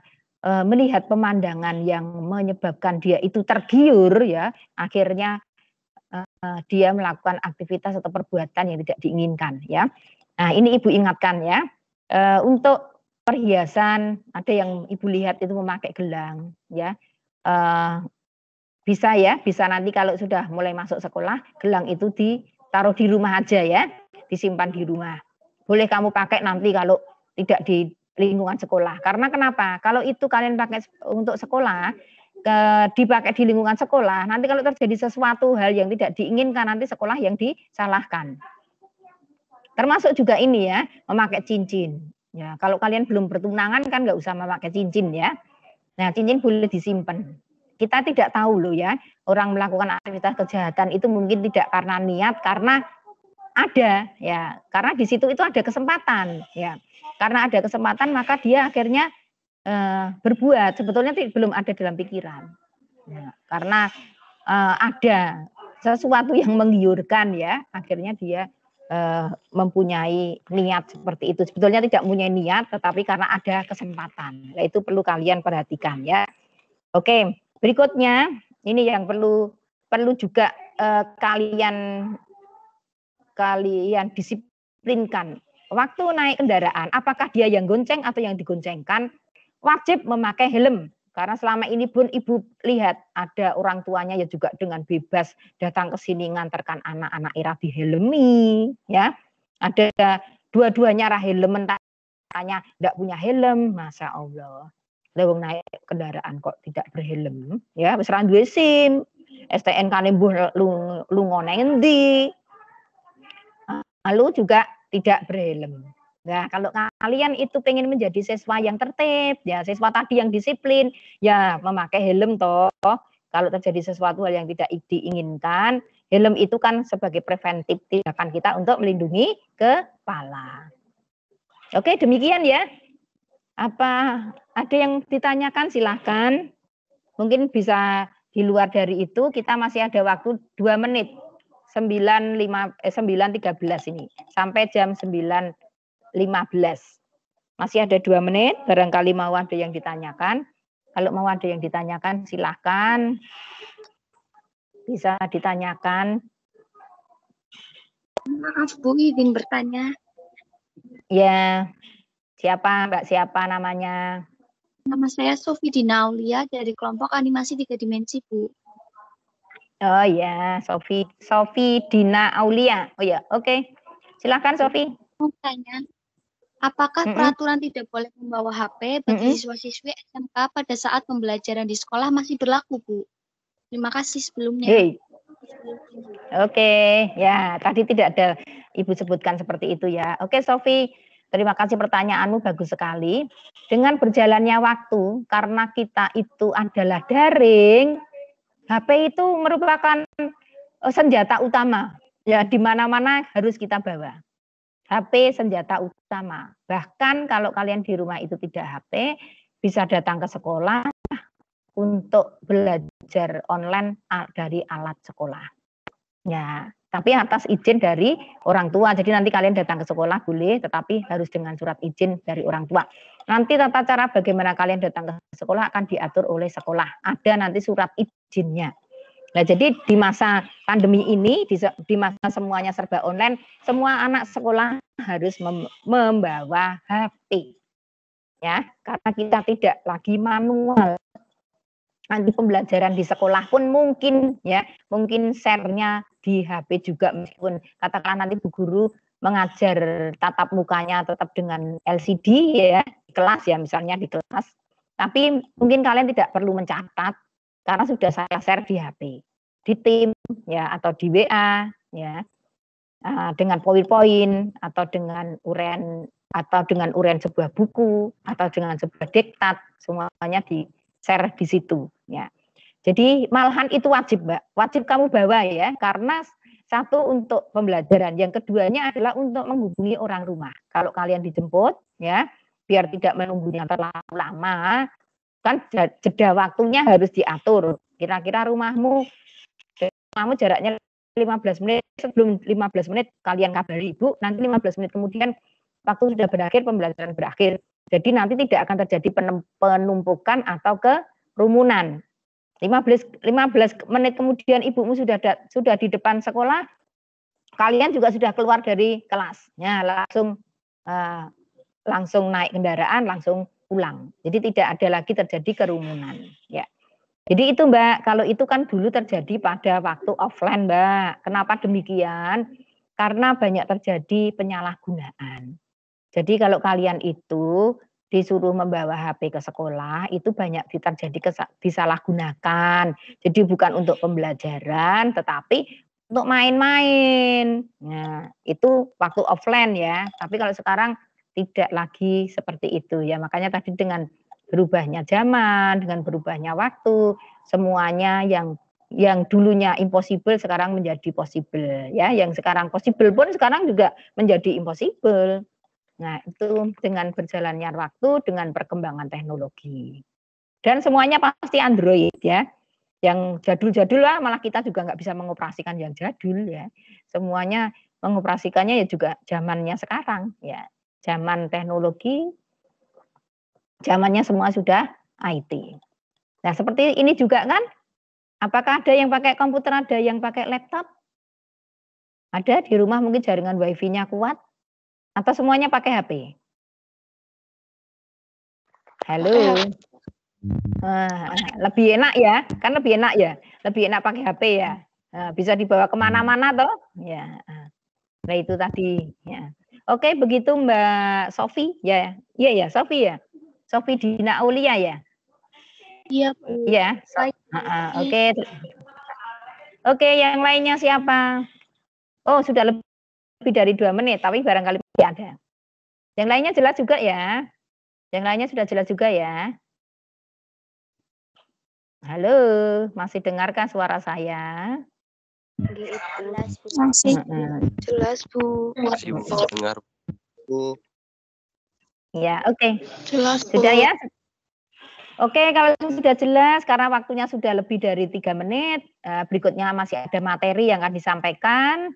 melihat pemandangan yang menyebabkan dia itu tergiur ya, akhirnya dia melakukan aktivitas atau perbuatan yang tidak diinginkan ya. Nah, ini Ibu ingatkan ya. Untuk perhiasan, ada yang Ibu lihat itu memakai gelang ya. Bisa nanti kalau sudah mulai masuk sekolah, gelang itu ditaruh di rumah aja ya, disimpan di rumah. Boleh kamu pakai nanti kalau tidak di lingkungan sekolah. Karena kenapa? Kalau itu kalian pakai untuk sekolah, dipakai di lingkungan sekolah, nanti kalau terjadi sesuatu hal yang tidak diinginkan, nanti sekolah yang disalahkan. Termasuk juga ini ya, memakai cincin. Ya, kalau kalian belum bertunangan kan nggak usah memakai cincin ya. Nah, cincin boleh disimpan. Kita tidak tahu loh ya, orang melakukan aktivitas kejahatan itu mungkin tidak karena niat, karena ada ya, karena di situ itu ada kesempatan ya. Karena ada kesempatan maka dia akhirnya berbuat, sebetulnya belum ada dalam pikiran. Ya, karena ada sesuatu yang menggiurkan ya, akhirnya dia mempunyai niat seperti itu. Sebetulnya tidak mempunyai niat, tetapi karena ada kesempatan. Nah, itu perlu kalian perhatikan ya. Oke, berikutnya ini yang perlu juga kalian disiplinkan. Waktu naik kendaraan, apakah dia yang gonceng atau yang digoncengkan, wajib memakai helm. Karena selama ini pun ibu lihat ada orang tuanya ya juga dengan bebas datang ke sini ngantarkan anak-anak ira dihelmi, ya. Ada dua-duanya ra helm, tanya tidak punya helm, masya Allah. Lewung naik kendaraan kok tidak berhelm, ya. Wis ra duwe SIM, STNK-ne mbuh lungone endi. Lalu juga tidak berhelm. Nah, kalau kalian itu pengen menjadi siswa yang tertib, ya siswa tadi yang disiplin, ya memakai helm toh. Kalau terjadi sesuatu hal yang tidak diinginkan, helm itu kan sebagai preventif tindakan kita untuk melindungi kepala. Oke, demikian ya. Apa ada yang ditanyakan silahkan. Mungkin bisa di luar dari itu, kita masih ada waktu 2 menit. 9.13 ini sampai jam 9.15. Masih ada 2 menit, barangkali mau ada yang ditanyakan. Kalau mau ada yang ditanyakan silahkan, bisa ditanyakan. Maaf Bu, izin bertanya. Ya, siapa Mbak, siapa namanya? Nama saya Sofi Dina Aulia dari kelompok animasi 3 dimensi Bu. Oh ya, Sofi Dina Aulia. Oh ya, oke. Silakan Sofi. Mau tanya, apakah peraturan tidak boleh membawa HP bagi siswa-siswi SMK pada saat pembelajaran di sekolah masih berlaku, Bu? Terima kasih sebelumnya. Oke, ya tadi tidak ada Ibu sebutkan seperti itu ya. Oke Sofi, terima kasih pertanyaanmu, bagus sekali. Dengan berjalannya waktu, karena kita itu adalah daring, HP itu merupakan senjata utama. Ya, di mana-mana harus kita bawa. HP senjata utama. Bahkan kalau kalian di rumah itu tidak HP, bisa datang ke sekolah untuk belajar online dari alat sekolah. Ya, tapi atas izin dari orang tua. Jadi nanti kalian datang ke sekolah boleh, tetapi harus dengan surat izin dari orang tua. Nanti tata cara bagaimana kalian datang ke sekolah akan diatur oleh sekolah. Ada nanti surat izinnya. Nah, jadi di masa pandemi ini, di masa semuanya serba online, semua anak sekolah harus membawa HP. Ya, karena kita tidak lagi manual. Nanti pembelajaran di sekolah pun mungkin share-nya di HP juga, meskipun katakanlah nanti Bu Guru mengajar tatap mukanya tetap dengan LCD ya, di kelas ya, misalnya di kelas. Tapi mungkin kalian tidak perlu mencatat karena sudah saya share di HP, di tim ya, atau di WA ya, dengan PowerPoint atau dengan uraian sebuah buku atau dengan sebuah diktat, semuanya di share di situ ya. Jadi malahan itu wajib Mbak, wajib kamu bawa ya, karena satu untuk pembelajaran, yang keduanya adalah untuk menghubungi orang rumah. Kalau kalian dijemput ya, biar tidak menunggunya terlalu lama, kan jeda waktunya harus diatur. Kira-kira rumahmu jaraknya 15 menit, sebelum 15 menit kalian kabari Ibu, nanti 15 menit kemudian waktu sudah berakhir, pembelajaran berakhir. Jadi nanti tidak akan terjadi penumpukan atau kerumunan. 15 menit kemudian ibumu sudah di depan sekolah, kalian juga sudah keluar dari kelasnya, langsung naik kendaraan, langsung pulang. Jadi tidak ada lagi terjadi kerumunan. Ya. Jadi itu Mbak, kalau itu kan dulu terjadi pada waktu offline Mbak. Kenapa demikian? Karena banyak terjadi penyalahgunaan. Jadi kalau kalian itu disuruh membawa HP ke sekolah, itu banyak terjadi disalahgunakan. Jadi bukan untuk pembelajaran, tetapi untuk main-main. Nah, itu waktu offline ya. Tapi kalau sekarang tidak lagi seperti itu ya. Makanya tadi dengan berubahnya zaman, dengan berubahnya waktu, semuanya yang yang dulunya impossible sekarang menjadi possible ya, yang sekarang possible pun sekarang juga menjadi impossible. Nah, itu dengan berjalannya waktu, dengan perkembangan teknologi. Dan semuanya pasti Android ya. Yang jadul-jadul lah malah kita juga nggak bisa mengoperasikan yang jadul ya. Semuanya mengoperasikannya ya juga zamannya sekarang ya. Zaman teknologi, zamannya semua sudah IT. Nah, seperti ini juga kan, apakah ada yang pakai komputer, ada yang pakai laptop? Ada di rumah mungkin jaringan wifi-nya kuat, atau semuanya pakai HP? Halo. Lebih enak ya, kan lebih enak ya, lebih enak pakai HP ya. Bisa dibawa kemana-mana toh, ya. Nah itu tadi. Ya. Oke, begitu Mbak Sofi ya, iya ya Sofi ya, Sofi Dina Aulia ya. Iya, Bu. Iya. Oke. Oke, yang lainnya siapa? Oh sudah lebih dari 2 menit, tapi barangkali masih ada. Yang lainnya jelas juga ya. Yang lainnya sudah jelas juga ya. Halo, masih dengarkah suara saya? Masih Jelas, Bu. Masih dengar, Bu. Ya, oke. jelas, Bu. Sudah ya? Oke, kalau sudah jelas, karena waktunya sudah lebih dari 3 menit, berikutnya masih ada materi yang akan disampaikan.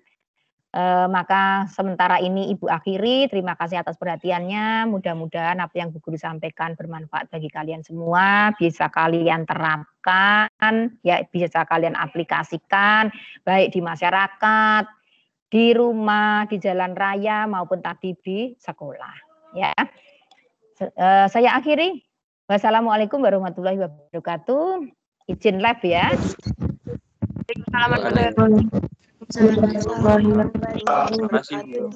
Maka sementara ini Ibu akhiri, terima kasih atas perhatiannya, mudah-mudahan apa yang Bu Guru sampaikan bermanfaat bagi kalian semua, bisa kalian terapkan, ya bisa kalian aplikasikan, baik di masyarakat, di rumah, di jalan raya, maupun tadi di sekolah. Ya, saya akhiri. Wassalamualaikum warahmatullahi wabarakatuh. Izin live ya. Terima kasih, Bu.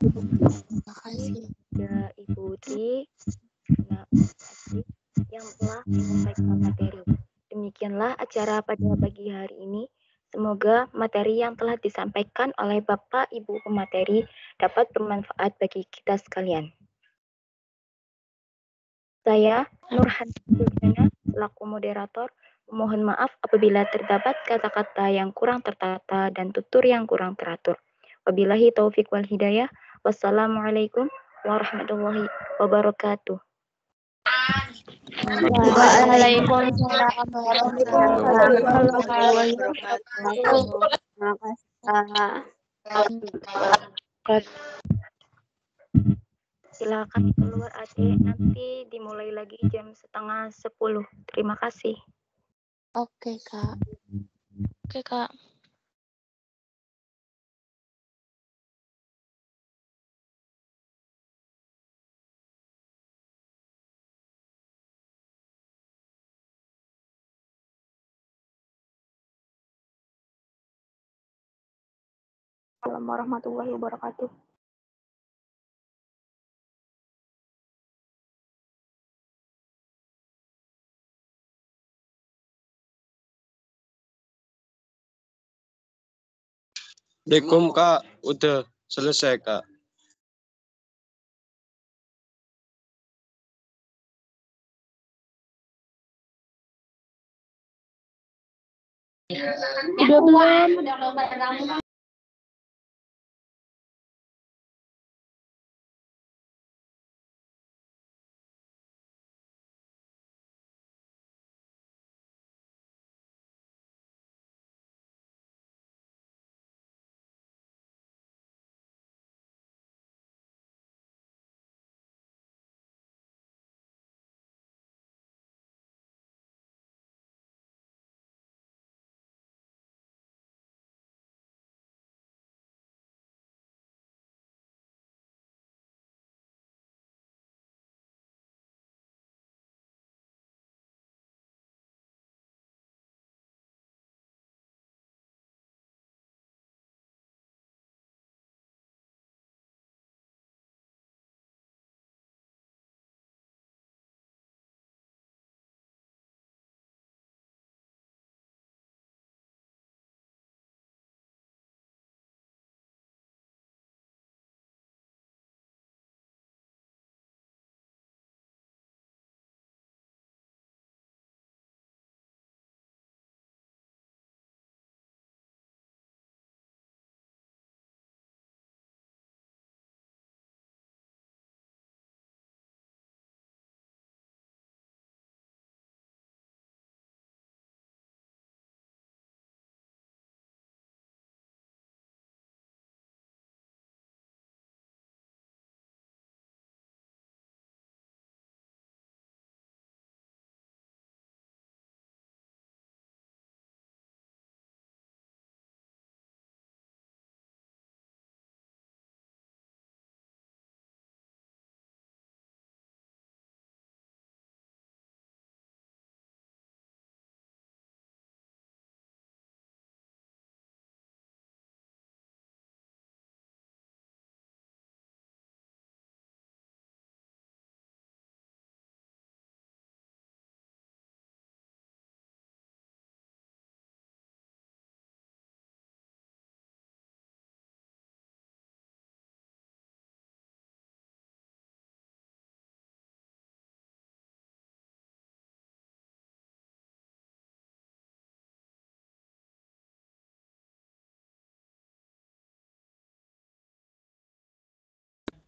Terima kasih ya Ibu Tri yang telah menyampaikan materi. Demikianlah acara pada pagi hari ini. Semoga materi yang telah disampaikan oleh Bapak Ibu pemateri dapat bermanfaat bagi kita sekalian. Saya Nurhani Juliana, selaku moderator, mohon maaf apabila terdapat kata-kata yang kurang tertata dan tutur yang kurang teratur. Wabillahi taufik wal hidayah. Wassalamualaikum warahmatullahi wabarakatuh. Waalaikumsalam warahmatullahi wabarakatuh. Terima kasih. Silakan keluar adik, nanti dimulai lagi jam 9:30. Terima kasih. Oke, Kak. Oke, Kak. Assalamualaikum warahmatullahi wabarakatuh. Assalamualaikum, Kak. Udah selesai, Kak. Udah belum?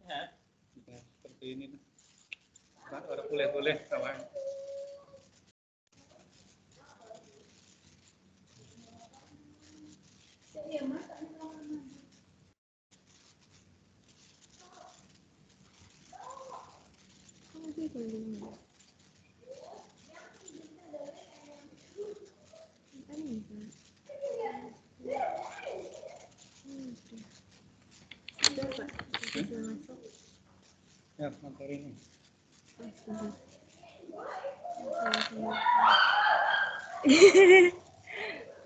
Seperti ini. Boleh kawan. Ya, materi ini.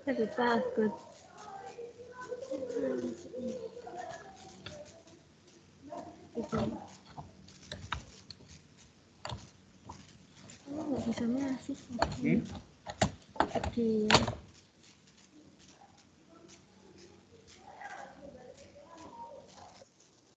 Tapi takut. Nggak bisa masuk. Kecil.